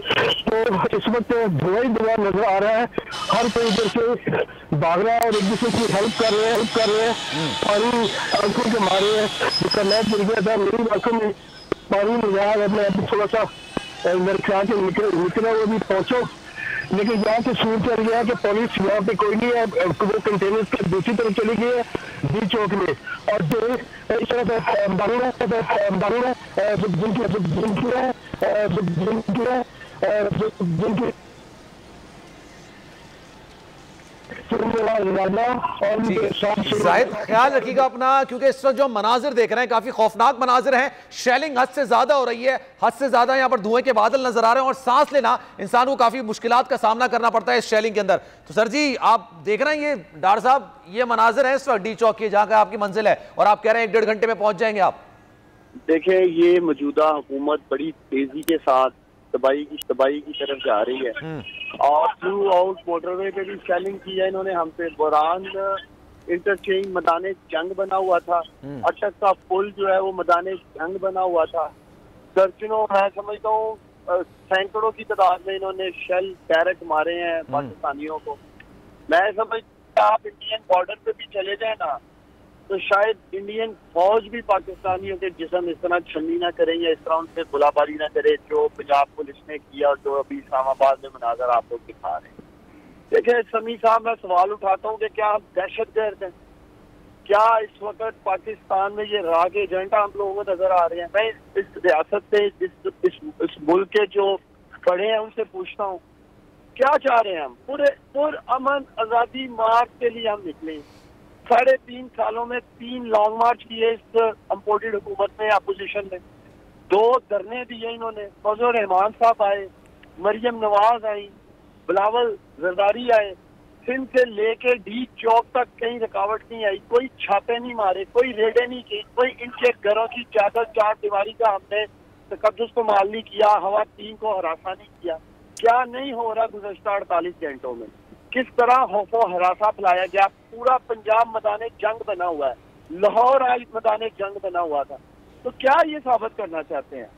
तो इस वक्त धुआं ही धुआं नजर आ रहा है, हर कोई इधर से भाग रहा है और एक दूसरे की हेल्प कर रहे हैं। पानी आंखों के मारे है, जिसका मैच गिर गया था मेरी आंखों में पानी नहीं आया। मैं अभी थोड़ा सा मेरे ख्याल से निकला वो भी पहुंचो, लेकिन यहाँ से सूर चल गया कि पुलिस यहाँ पे कोई नहीं है। वो कंटेनर के दूसरी तरफ चली गई है डी चौक में, और जो इस तरह जिनकी जाहिद ख्याल रखिएगा अपना, क्योंकि इस वक्त जो मनाजिर देख रहे हैं काफी खौफनाक मनाजिर हैं। शेलिंग हद से ज्यादा हो रही है, हद से ज्यादा यहाँ पर धुएं के बादल नजर आ रहे हैं और सांस लेना इंसान को काफी मुश्किलात का सामना करना पड़ता है इस शेलिंग के अंदर। तो सर जी आप देख रहे हैं ये डॉक्टर साहब ये मनाजिर है इस वक्त डी चौक के, जहाँ का आपकी मंजिल है, और आप कह रहे हैं 1-1.5 घंटे में पहुंच जाएंगे आप। देखिए ये मौजूदा हुकूमत बड़ी तेजी के साथ तबाही की तरफ जा रही है और थ्रू आउट मोटरवे पे भी शेलिंग की है इन्होंने। हम पे बुरहान इंटरचेंज मैदान जंग बना हुआ था, अटक का पुल जो है वो मैदान जंग बना हुआ था। दर्जनों मैं समझता हूँ सैकड़ों की तादाद में इन्होंने शेल डायरेक्ट मारे हैं पाकिस्तानियों को। मैं समझता आप इंडियन बॉर्डर पे भी चले जाए ना तो शायद इंडियन फौज भी पाकिस्तानियों के जिस्म इस तरह छन्नी ना करे या इस तरह उनसे गोलाबारी ना करे जो पंजाब पुलिस ने किया और जो अभी इस्लामाबाद में मनाजर आप लोग दिखा रहे हैं। देखिए समी साहब मैं सवाल उठाता हूँ कि क्या हम दहशतगर्द हैं? क्या इस वक्त पाकिस्तान में ये राग एजेंट हम लोगों को नजर आ रहे हैं? मैं इस रियासत से इस मुल्क के जो बड़े हैं उनसे पूछता हूँ क्या चाह रहे हैं हम? पूरे अमन आजादी मार्च के लिए हम निकले, 3.5 सालों में 3 लॉन्ग मार्च किए इस इम्पोर्टेड हुकूमत ने, अपोजिशन ने 2 धरने दिए इन्होंने। फजल रहमान साहब आए, मरियम नवाज आई, बिलावल जरदारी आए, सिंध से लेके डी चौक तक कहीं रुकावट नहीं आई, कोई छापे नहीं मारे, कोई रेडे नहीं की, कोई इनके घरों की चार दीवारी का हमने तकद्दुस को माल नहीं किया, हवा 3 को हरासा नहीं किया। क्या नहीं हो रहा गुज़श्ता 48 घंटों में? किस तरह खौफो हरासा फैलाया गया? पूरा पंजाब मैदान जंग बना हुआ है, लाहौर आज मैदान जंग बना हुआ था। तो क्या ये साबित करना चाहते हैं?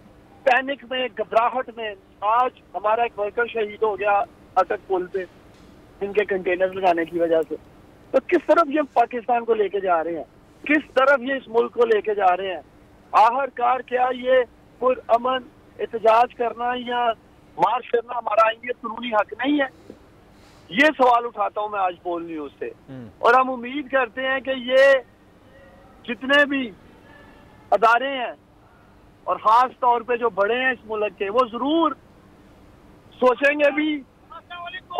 पैनिक में, घबराहट में आज हमारा एक वर्कर शहीद हो गया अटक पुल पे इनके कंटेनर लगाने की वजह से। तो किस तरफ ये पाकिस्तान को लेके जा रहे हैं? किस तरफ ये इस मुल्क को लेके जा रहे हैं? आखिरकार क्या ये पुरअमन एहतजाज करना या मार्च करना हमारा आईनी कानूनी हक नहीं है? ये सवाल उठाता हूं मैं आज बोल न्यूज से, और हम उम्मीद करते हैं कि ये जितने भी अदारे हैं और खास तौर पे जो बड़े हैं इस मुल्क के, वो जरूर सोचेंगे भी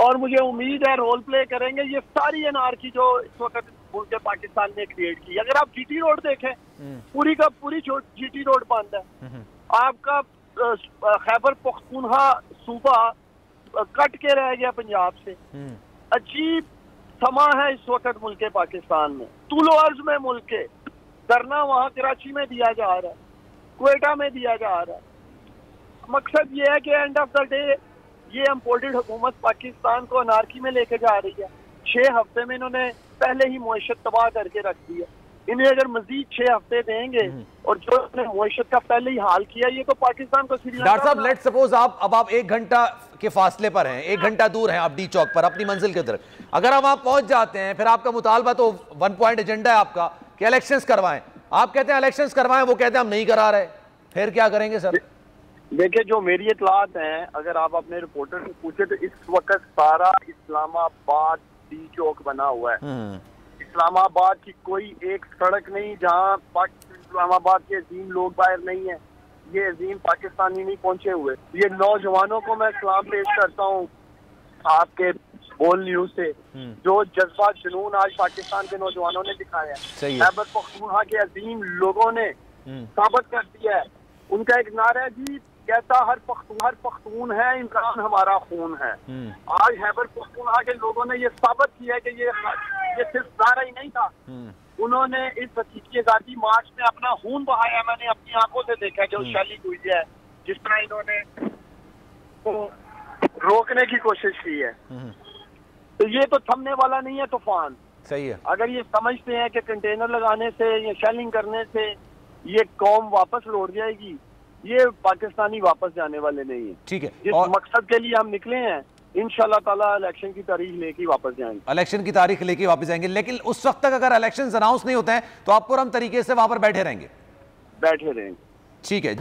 और मुझे उम्मीद है रोल प्ले करेंगे। ये सारी एनआरकी जो इस वक्त मुल्क पाकिस्तान ने क्रिएट की, अगर आप जीटी रोड देखें पूरी का पूरी जीटी रोड बंद है। आपका खैबर पख्तूनख्वा सूबा कट के रह गया पंजाब से। अजीब समा है इस वक्त मुल्क पाकिस्तान में, तूलो अर्ज में मुल्क के धरना वहाँ कराची में दिया जा रहा है, क्वेटा में दिया जा रहा है। मकसद ये है कि एंड ऑफ द डे ये इम्पोर्टेड हुकूमत पाकिस्तान को अनारकी में लेके जा रही है। 6 हफ्ते में इन्होंने पहले ही मुआशत तबाह करके रख दिया। इन्हें अगर मजीद 6 हफ्ते देंगे और जो मुआशत का पहले ही हाल किया, ये तो पाकिस्तान को डॉक्टर साहब लेट सपोज आप 1 घंटा के फासले पर हैं, 1 घंटा दूर हैं आप डी चौक पर अपनी मंजिल की तरफ, अगर आप वहां पहुंच जाते हैं फिर आपका मुतालबा तो 1 पॉइंट एजेंडा है आपका कि इलेक्शंस करवाएं, आप कहते हैं इलेक्शंस करवाएं, वो कहते हैं हम नहीं करा रहे, फिर क्या करेंगे सर? देखिए जो मेरी इतलात हैं, अगर आप अपने रिपोर्टर से पूछे तो इस वक्त सारा इस्लामाबाद डी चौक बना हुआ है। इस्लामाबाद की कोई एक सड़क नहीं जहाँ इस्लामाबाद के 3 लोग बाहर नहीं है। ये अजीम पाकिस्तानी नहीं पहुंचे हुए। ये नौजवानों को मैं सलाम पेश करता हूँ आपके बोल न्यूज से, जो जज्बा जुनून आज पाकिस्तान के नौजवानों ने दिखाया है, खैबर पख्तूनख्वा के अजीम लोगों ने साबित कर दिया है। उनका एक नारा है जी, कहता हर पख्तून है, इमरान हमारा खून है। आज खैबर पख्तूनख्वा के लोगों ने ये साबित किया है कि ये सिर्फ नारा ही नहीं था, उन्होंने इस हकीकी आजादी मार्च में अपना खून बहाया। मैंने अपनी आंखों से देखा जो शैली हुई है, जिस तरह इन्होंने तो रोकने की कोशिश की है। तो ये तो थमने वाला नहीं है तूफान। सही है। अगर ये समझते हैं कि कंटेनर लगाने से या शेलिंग करने से ये कौम वापस लौट जाएगी, ये पाकिस्तानी वापस जाने वाले नहीं है। ठीक है। जिस मकसद के लिए हम निकले हैं, इंशाल्लाह ताला इलेक्शन की तारीख लेके वापस जाएंगे। इलेक्शन की तारीख लेके वापस जाएंगे, लेकिन उस वक्त तक अगर इलेक्शन अनाउंस नहीं होते हैं तो आप पुरअमन तरीके से वहां पर बैठे रहेंगे? बैठे रहेंगे। ठीक है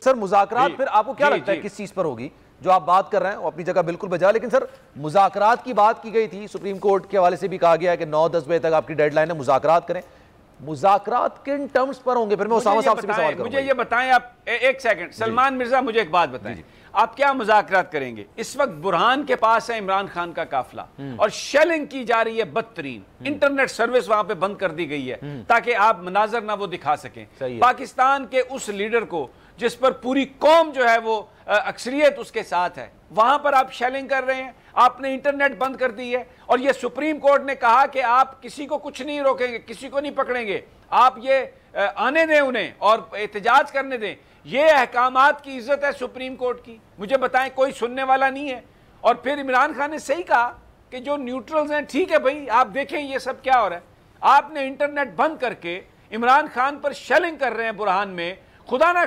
सर, मुज़ाकरात फिर आपको क्या लगता है किस चीज पर होगी? जो आप बात कर रहे हैं वो अपनी जगह बिल्कुल बजा, लेकिन सर मुज़ाकरात की बात की गई थी, सुप्रीम कोर्ट के हवाले से भी कहा गया है कि 9-10 बजे तक आपकी डेडलाइन है, मुज़ाकरात करें। मुज़ाकरात किन टर्म्स पर होंगे? फिर मैं उसामा साहब से भी सवाल करूंगा। मुझे ये बताएं आप, एक सेकंड, सलमान मिर्जा मुझे एक बात बताएं, आप क्या मुज़ाकरात करेंगे? इस वक्त बुरहान के पास है इमरान खान का काफिला और शेलिंग की जा रही है बदतरीन, इंटरनेट सर्विस वहां पे बंद कर दी गई है ताकि आप मनाजर ना वो दिखा सकें। पाकिस्तान के उस लीडर को जिस पर पूरी कौम जो है वो अक्सरियत उसके साथ है, वहां पर आप शेलिंग कर रहे हैं, आपने इंटरनेट बंद कर दी है। और ये सुप्रीम कोर्ट ने कहा कि आप किसी को कुछ नहीं रोकेंगे, किसी को नहीं पकड़ेंगे, आप ये आने दें उन्हें और एहतजाज करने दें। ये अहकामात की इज्जत है सुप्रीम कोर्ट की। मुझे बताएं, कोई सुनने वाला नहीं है। और फिर इमरान खान ने सही कहा कि जो न्यूट्रल्स हैं, ठीक है भाई, आप देखें ये सब क्या हो रहा है। आपने इंटरनेट बंद करके इमरान खान पर शेलिंग कर रहे हैं बुरहान में। खुदा ना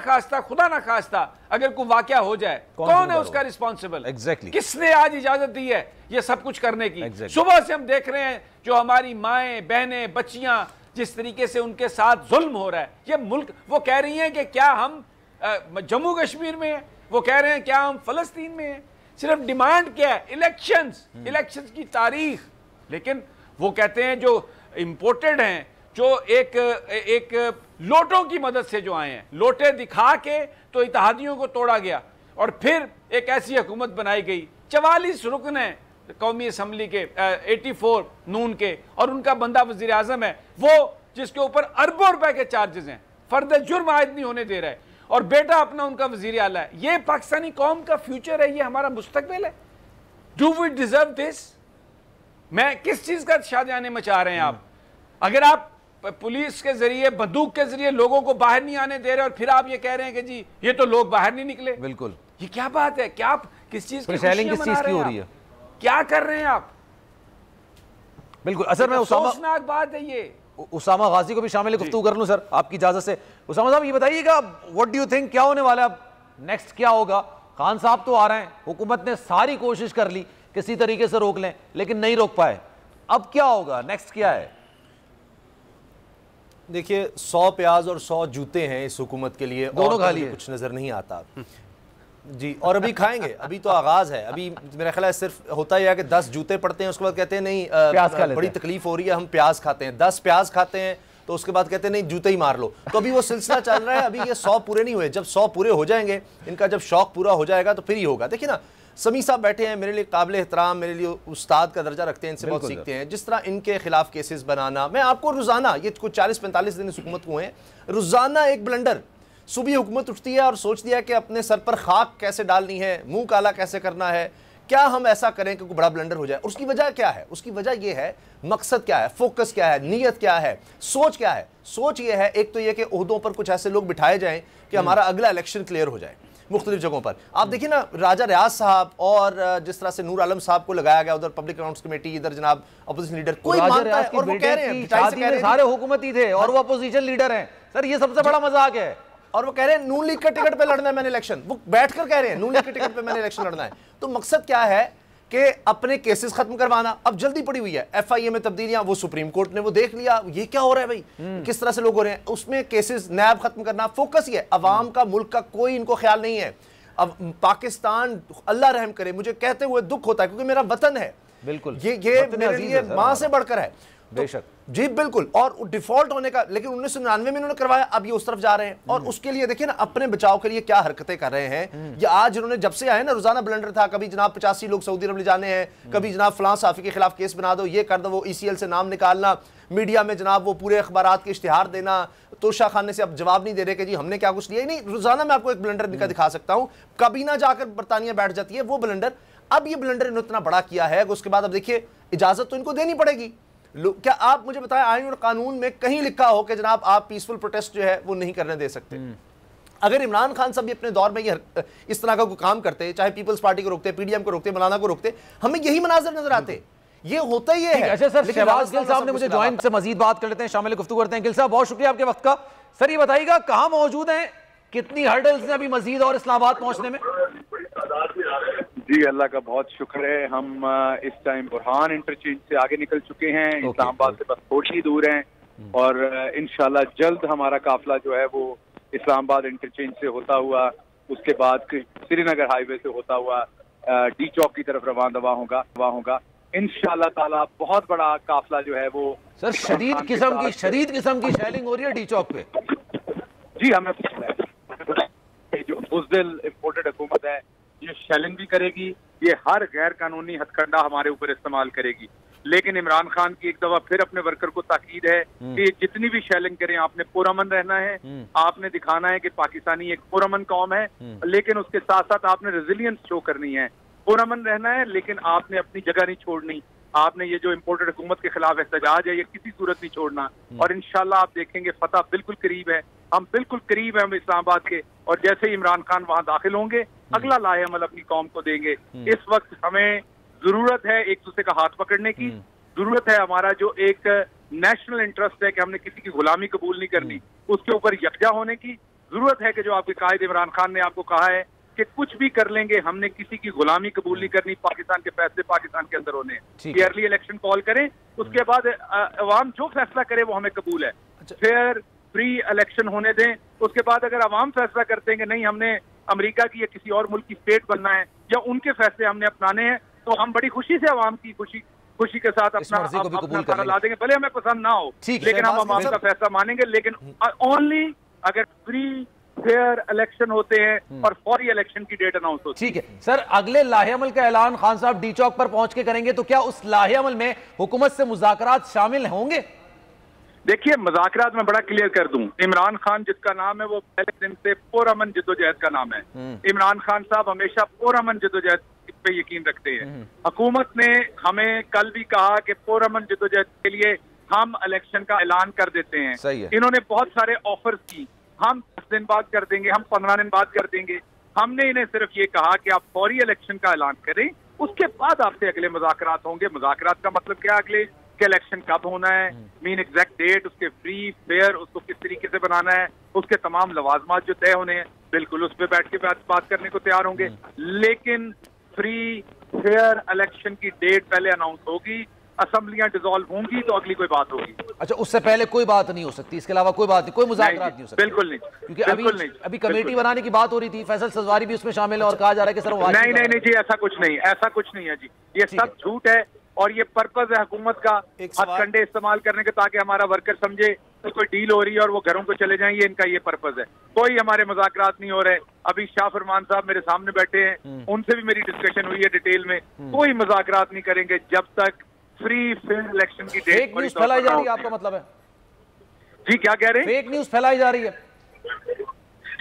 खास्ता अगर कोई वाकया हो जाए, कौन है उसका रिस्पॉन्सिबल? एग्जैक्टली। किसने आज इजाजत दी है ये सब कुछ करने की? सुबह से हम देख रहे हैं जो हमारी माएं, बहनें, बच्चियां, जिस तरीके से उनके साथ जुल्म हो रहा है। ये मुल्क, वो कह रही हैं कि क्या हम जम्मू कश्मीर में हैं, वो कह रहे हैं क्या हम फलस्तीन में हैं। सिर्फ डिमांड क्या है? इलेक्शंस की तारीख। लेकिन वो कहते हैं जो इंपोर्टेड हैं, जो एक लोटों की मदद से जो आए हैं, लोटे दिखा के तो इत्तेहादियों को तोड़ा गया और फिर एक ऐसी हुकूमत बनाई गई। 44 रुकन हैं कौमी असम्बली के, 84 नून के, और उनका बंदा वजीर आजम है, वो जिसके ऊपर अरबों रुपए के चार्जेस हैं, फर्द जुर्म आयद नहीं होने दे रहा है, और बेटा अपना उनका वजीर आला है। ये पाकिस्तानी कौम का फ्यूचर है, ये हमारा मुस्तकबिल है। Do we deserve this? मैं किस चीज का शाहजहानी मचा रहे हैं आप? अगर आप पुलिस के जरिए, बंदूक के जरिए लोगों को बाहर नहीं आने दे रहे और फिर आप ये कह रहे हैं कि जी ये तो लोग बाहर नहीं निकले, बिल्कुल, ये क्या बात है? क्या आप किस चीज की शेलिंग किस चीज की हो रही है? क्या कर रहे हैं आप? बिल्कुल। असर में अफसोसनाक बात है ये। उसामा गाजी को भी शामिल गुफ्तगू कर लूं सर आपकी इजाजत से। उसामा साहब ये बताइएगा, व्हाट डू यू थिंक, क्या होने वाला है अब? नेक्स्ट क्या होगा? खान साहब तो आ रहे हैं, हुकूमत ने सारी कोशिश कर ली किसी तरीके से रोक लें, लेकिन नहीं रोक पाए। अब क्या होगा? नेक्स्ट क्या है? देखिए, 100 प्याज और 100 जूते हैं इस हुकूमत के लिए, दोनों खा लिए, कुछ नजर नहीं आता जी। और अभी खाएंगे, अभी तो आगाज है। अभी मेरा ख्याल है सिर्फ होता ही है कि 10 जूते पड़ते हैं, उसके बाद कहते हैं नहीं बड़ी तकलीफ हो रही है, हम प्याज खाते हैं। 10 प्याज खाते हैं तो उसके बाद कहते हैं नहीं जूते ही मार लो। तो अभी वो सिलसिला चल रहा है। अभी ये 100 पूरे नहीं हुए। जब 100 पूरे हो जाएंगे, इनका जब शौक पूरा हो जाएगा तो फिर ही होगा। देखिए ना, समी साहब बैठे हैं, मेरे लिए काबिल एहतराम, मेरे लिए उस्ताद का दर्जा रखते हैं, इनसे बहुत सीखते हैं। जिस तरह इनके खिलाफ केसेस बनाना, मैं आपको रोजाना, ये कुछ 40-45 दिन इस हुकूमत को हुए हैं, रोजाना एक ब्लंडर। सुबह हुकूमत उठती है और सोचती है कि अपने सर पर खाक कैसे डालनी है, मुंह काला कैसे करना है, क्या हम ऐसा करें कि कोई बड़ा ब्लंडर हो जाए। और उसकी वजह क्या है? उसकी वजह यह है, मकसद क्या है, फोकस क्या है, नीयत क्या है, सोच क्या है। सोच ये है, एक तो ये कि ओहदों पर कुछ ऐसे लोग बिठाए जाएं कि हमारा अगला इलेक्शन क्लियर हो जाए मुख्तलिफ जगहों पर। आप देखिए ना, राजा रियाज साहब और जिस तरह से नूर आलम साहब को लगाया गया, उधर पब्लिक अकाउंट्स कमेटी, इधर जनाब अपोजिशन लीडर, कोई मानता है और वो कह रहे हैं सारे हुकूमती थे और वो अपोजिशन लीडर हैं। सर ये सबसे बड़ा मजाक है। और वो कह रहे हैं नून लीग का टिकट पे लड़ना है मैंने इलेक्शन, वो बैठकर कह रहे हैं नून लीग के टिकट पे मैंने इलेक्शन लड़ना है। तो मकसद क्या है कि अपने केसेस खत्म करवाना। अब जल्दी पड़ी हुई है FIA में तब्दीलियां, वो सुप्रीम कोर्ट ने वो देख लिया, ये क्या हो रहा है भाई, किस तरह से लोग हो रहे हैं, उसमें केसेस नैब खत्म करना। फोकस ये, अवाम का, मुल्क का कोई इनको ख्याल नहीं है। अब पाकिस्तान, अल्लाह रहम करे, मुझे कहते हुए दुख होता है क्योंकि मेरा वतन है, बिल्कुल, ये मेरे लिए मां से बढ़कर है। बेशक। जी बिल्कुल, और डिफॉल्ट होने का, लेकिन 1999 में इन्होंने करवाया, अब ये उस तरफ जा रहे हैं। और उसके लिए देखिए ना, अपने बचाव के लिए क्या हरकतें कर रहे हैं। ये आज इन्होंने जब से आए ना, रोजाना ब्लंडर था, कभी जनाब 85 लोग सऊदी अरब ले जाने हैं, कभी जनाब फलां साफी के खिलाफ केस बना दो, ये कर दो, वो ECL से नाम निकालना, मीडिया में जनाब वो पूरे अखबारात के इश्तिहार देना, तोशा खाने से अब जवाब नहीं दे रहे कि जी हमने क्या कुछ लिया। नहीं, रोजाना मैं आपको एक ब्लंडर दिखा सकता हूं, कभी ना जाकर बरतानिया बैठ जाती है वो ब्लंडर। अब ये ब्लंडर इन्होंने इतना बड़ा किया है, उसके बाद अब देखिए इजाजत तो इनको देनी पड़ेगी। क्या आप मुझे बताएं, आईन और कानून में कहीं लिखा हो कि जनाब आप पीसफुल प्रोटेस्ट जो है वो नहीं करने दे सकते? अगर इमरान खान साहब भी अपने दौर में ये इस तरह का कोई काम करते, चाहे पीपल्स पार्टी को रोकते, PDM को रोकते, मौलाना को रोकते, हमें यही मनाजर नजर आते। ये होता ही है। अच्छा सर, शहबाज गिल साहब ने मुझे ज्वाइन से मजीद बात कर लेते हैं, शामिल गुफ्तगू करते हैं। गिल साहब, बहुत शुक्रिया आपके वक्त का। सर ये बताइएगा, कहाँ मौजूद हैं, कितनी हर्डल्स हैं अभी मजीद और इस्लामाबाद पहुंचने में? जी अल्लाह का बहुत शुक्र है, हम इस टाइम बुरहान इंटरचेंज से आगे निकल चुके हैं। इस्लामाबाद से बस थोड़ी ही दूर हैं और इंशाल्लाह जल्द हमारा काफिला जो है वो इस्लामाबाद इंटरचेंज से होता हुआ, उसके बाद श्रीनगर हाईवे से होता हुआ डी चौक की तरफ रवाना होगा इंशाल्लाह ताला। बहुत बड़ा काफिला जो है वो सर शदीद किस्म की शेलिंग हो रही है डी चौक पे। जी हमें जो बुज़दिल इम्पोर्टेड हुकूमत है ये शेलिंग भी करेगी, ये हर गैर कानूनी हथकंडा हमारे ऊपर इस्तेमाल करेगी। लेकिन इमरान खान की एक दफा फिर अपने वर्कर को ताकीद है कि जितनी भी शेलिंग करें आपने पुरअमन रहना है, आपने दिखाना है कि पाकिस्तानी एक पुरअमन कौम है, लेकिन उसके साथ साथ आपने रेजिलियंस शो करनी है। पुरअमन रहना है लेकिन आपने अपनी जगह नहीं छोड़नी, आपने ये जो इम्पोर्टेड हुकूमत के खिलाफ एहतजाज है ये किसी सूरत नहीं छोड़ना। और इंशाल्लाह आप देखेंगे फतह बिल्कुल करीब है, हम बिल्कुल करीब है हम इस्लामाबाद के। और जैसे ही इमरान खान वहां दाखिल होंगे अगला लाहे अमल अपनी कौम को देंगे। इस वक्त हमें जरूरत है एक दूसरे का हाथ पकड़ने की, जरूरत है हमारा जो एक नेशनल इंटरेस्ट है कि हमने किसी की गुलामी कबूल नहीं करनी, उसके ऊपर यकजा होने की जरूरत है कि जो आपके कायद इमरान खान ने आपको कहा है कि कुछ भी कर लेंगे, हमने किसी की गुलामी कबूल नहीं करनी, पाकिस्तान के फैसले पाकिस्तान के अंदर होने हैं। क्लियरली इलेक्शन कॉल करें, उसके बाद अवाम जो फैसला करे वो हमें कबूल है। फेयर फ्री इलेक्शन होने दें, उसके बाद अगर अवाम फैसला करते हैं कि नहीं हमने अमेरिका की या किसी और मुल्क की स्टेट बनना है या उनके फैसले हमने अपनाने हैं, तो हम बड़ी खुशी से अवाम की खुशी के साथ अपना ला देंगे, भले हमें पसंद ना हो, लेकिन हम अवाम का फैसला मानेंगे। लेकिन ओनली अगर फ्री फेयर इलेक्शन होते हैं और फौरी इलेक्शन की डेट अनाउंस होती है। ठीक है सर, अगले लाहे अमल का ऐलान खान साहब डी चौक पर पहुंच के करेंगे, तो क्या उस लाहे अमल में हुकूमत से मुज़ाकरात शामिल होंगे? देखिए मुज़ाकरात में बड़ा क्लियर कर दूं, इमरान खान जिसका नाम है वो पहले दिन से पुरअमन जद्दोजहद का नाम है। इमरान खान साहब हमेशा पुरअमन जद्दोजहद पे यकीन रखते हैं। हुकूमत ने हमें कल भी कहा कि पुरअमन जद्दोजहद के लिए हम इलेक्शन का ऐलान कर देते हैं। इन्होंने बहुत सारे ऑफर्स की, हम 10 दिन बाद कर देंगे, हम 15 दिन बाद कर देंगे। हमने इन्हें सिर्फ ये कहा कि आप फौरी इलेक्शन का ऐलान करें, उसके बाद आपसे अगले मुज़ाकरात होंगे। मुज़ाकरात का मतलब क्या, अगले के इलेक्शन कब होना है, मीन एग्जैक्ट डेट, उसके फ्री फेयर उसको किस तरीके से बनाना है, उसके तमाम लवाजमात जो तय होने हैं, बिल्कुल उस पर बैठ के बात करने को तैयार होंगे। लेकिन फ्री फेयर इलेक्शन की डेट पहले अनाउंस होगी, असेंबलियां डिसॉल्व होंगी तो अगली कोई बात होगी। अच्छा, उससे पहले कोई बात नहीं हो सकती, इसके अलावा कोई बात नहीं, कोई मुज़ाकरात नहीं हो सकती? बिल्कुल नहीं, क्योंकि अभी कमेटी बनाने की बात हो रही थी, फैसल सजवारी भी उसमें शामिल है और कहा जा रहा है कि सर नहीं जी ऐसा कुछ नहीं, ऐसा कुछ नहीं है जी, ये सब झूठ है और ये पर्पज है हुकूमत का हथकंडे इस्तेमाल करने के, ताकि हमारा वर्कर समझे तो कोई डील हो रही है और वो घरों को चले जाएं, ये इनका ये पर्पज है। कोई हमारे मुज़ाकरात नहीं हो रहे। अभी शाह फरमान साहब मेरे सामने बैठे हैं, उनसे भी मेरी डिस्कशन हुई है डिटेल में, कोई मुज़ाकरात नहीं करेंगे जब तक फ्री फेयर इलेक्शन की डेट। फेक न्यूज़ फैलाई जा रही है, आपका मतलब है? जी क्या कह रहे हैं? फेक न्यूज़ फैलाई जा रही है?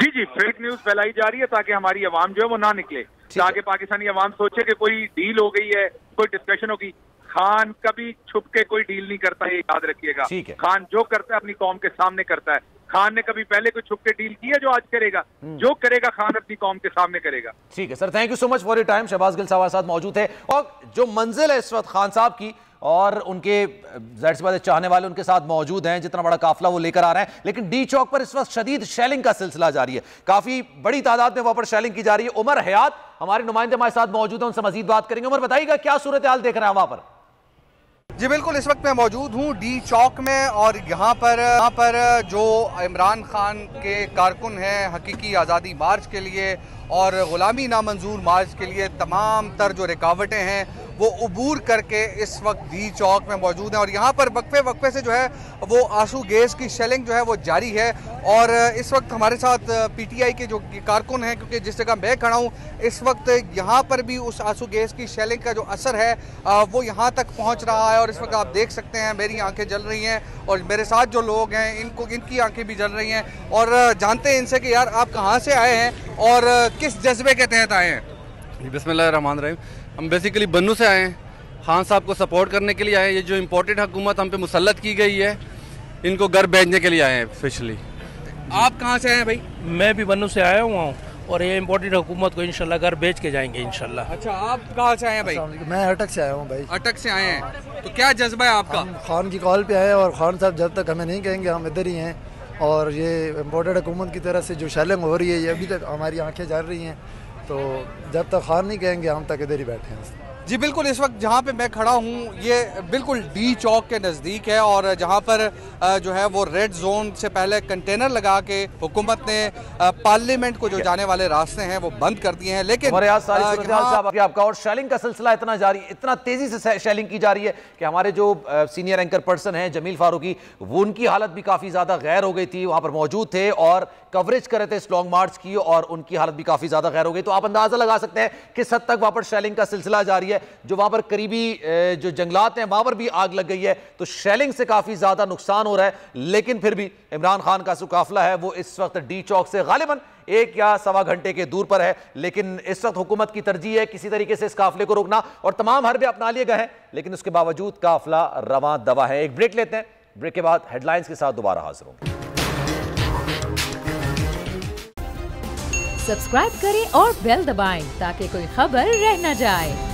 जी फेक न्यूज़ फैलाई जा रही है ताकि हमारी आवाम जो है वो ना निकले, ताकि पाकिस्तानी आवाम सोचे कि कोई डील हो गई है, कोई डिस्कशन होगी। खान कभी छुप के कोई डील नहीं करता है, ये याद रखिएगा। खान जो करता है अपनी कौम के सामने करता है। खान ने कभी पहले कोई छुप के डील की है जो आज करेगा? जो करेगा खान अपनी कौम के सामने करेगा। ठीक है sir, thank you so much for your time. Shahbaz Gill साहब साथ मौजूद है और जो मंजिल है इस वक्त खान साहब की और उनके ज़ाहिर सी बात है चाहने वाले उनके साथ मौजूद हैं, जितना बड़ा काफिला वो लेकर आ रहे हैं। लेकिन डी चौक पर इस वक्त शदीद शेलिंग का सिलसिला जारी है, काफी बड़ी तादाद में वहां पर शेलिंग की जा रही है। उमर हयात हमारे नुमाइंदे हमारे साथ मौजूद हैं, उनसे मजीद बात करेंगे। उमर बताइएगा क्या सूरत हाल देख रहे हैं वहां पर? जी बिल्कुल, इस वक्त मैं मौजूद हूँ डी चौक में और यहाँ पर जो इमरान खान के कारकुन हैं हकीकी आज़ादी मार्च के लिए और ग़ुलामी नामंजूर मार्च के लिए तमाम तर जो रुकावटें हैं वो अबूर करके इस वक्त डी चौक में मौजूद हैं और यहाँ पर वक्फे से जो है वो आंसू गैस की शेलिंग जो है वो जारी है। और इस वक्त हमारे साथ पीटीआई के जो कारकुन हैं, क्योंकि जिस जगह मैं खड़ा हूँ इस वक्त यहाँ पर भी उस आंसू गैस की शेलिंग का जो असर है वो यहाँ तक पहुँच रहा है। और इस वक्त आप देख सकते हैं मेरी आंखें जल रही हैं और मेरे साथ जो लोग हैं इनकी आंखें भी जल रही हैं। और जानते हैं इनसे कि यार आप कहाँ से आए हैं और किस जज्बे के तहत आए हैं? बिस्मिल्लाहिर्रहमानिर्रहीम। हम बेसिकली बन्नू से आए हैं, खान साहब को सपोर्ट करने के लिए आए हैं। ये जो इम्पोर्टेड हुकूमत हम पे मुसल्लत की गई है इनको घर भेजने के लिए आए हैं स्पेशली। आप कहाँ से आए हैं भाई? मैं भी बन्नू से आया हुआ हूँ और ये इम्पोर्टेड हुकूमत को इंशाल्लाह घर भेज के जाएंगे इंशाल्लाह। अच्छा, आप कहाँ से आए हैं भाई? मैं अटक से आया हूँ भाई। अटक से आए हैं, तो क्या जज्बा है आपका? हम खान की कॉल पे आए और खान साहब जब तक हमें नहीं कहेंगे हम इधर ही हैं। और ये इम्पोर्टेड हुकूमत की तरफ से जो शेलिंग हो रही है ये अभी तक हमारी आंखें जल रही हैं, तो जब तक खान नहीं कहेंगे हम तक इधर ही बैठे हैं। जी बिल्कुल, इस वक्त जहाँ पे मैं खड़ा हूँ ये बिल्कुल डी चौक के नज़दीक है और जहाँ पर जो है वो रेड जोन से पहले कंटेनर लगा के हुकूमत ने पार्लियामेंट को जो जाने वाले रास्ते हैं वो बंद कर दिए हैं। लेकिन आपका और शेलिंग का सिलसिला इतना तेजी से शेलिंग की जा रही है कि हमारे जो सीनियर एंकर पर्सन हैं जमील फारूकी, वो उनकी हालत भी काफ़ी ज़्यादा गैर हो गई थी, वहाँ पर मौजूद थे और कवरेज कर रहे थे इस लॉन्ग मार्च की और उनकी हालत भी काफ़ी ज़्यादा गैर हो गई। तो आप अंदाज़ा लगा सकते हैं किस हद तक वहाँ पर शेलिंग का सिलसिला जारी है। जो वहां पर करीबी जो जंगलात हैं वहां पर भी आग लग गई है, तो शेलिंग से काफी ज्यादा नुकसान हो रहा है। लेकिन फिर भी इमरान खान का जो काफिला है वो इस वक्त डी चौक से गालिबन 1 या सवा घंटे के दूर पर है। लेकिन इस वक्त हुकूमत की तरजीह है किसी तरीके से इस काफिले को रोकना और तमाम हरबे अपना लिए गए हैं, लेकिन उसके बावजूद काफिला रवां दवा है। एक ब्रेक लेते हैं, ब्रेक के बाद हेडलाइंस के साथ दोबारा हाजिर होंगे। सब्सक्राइब करें और बेल दबाएं ताकि कोई खबर रह न जाए।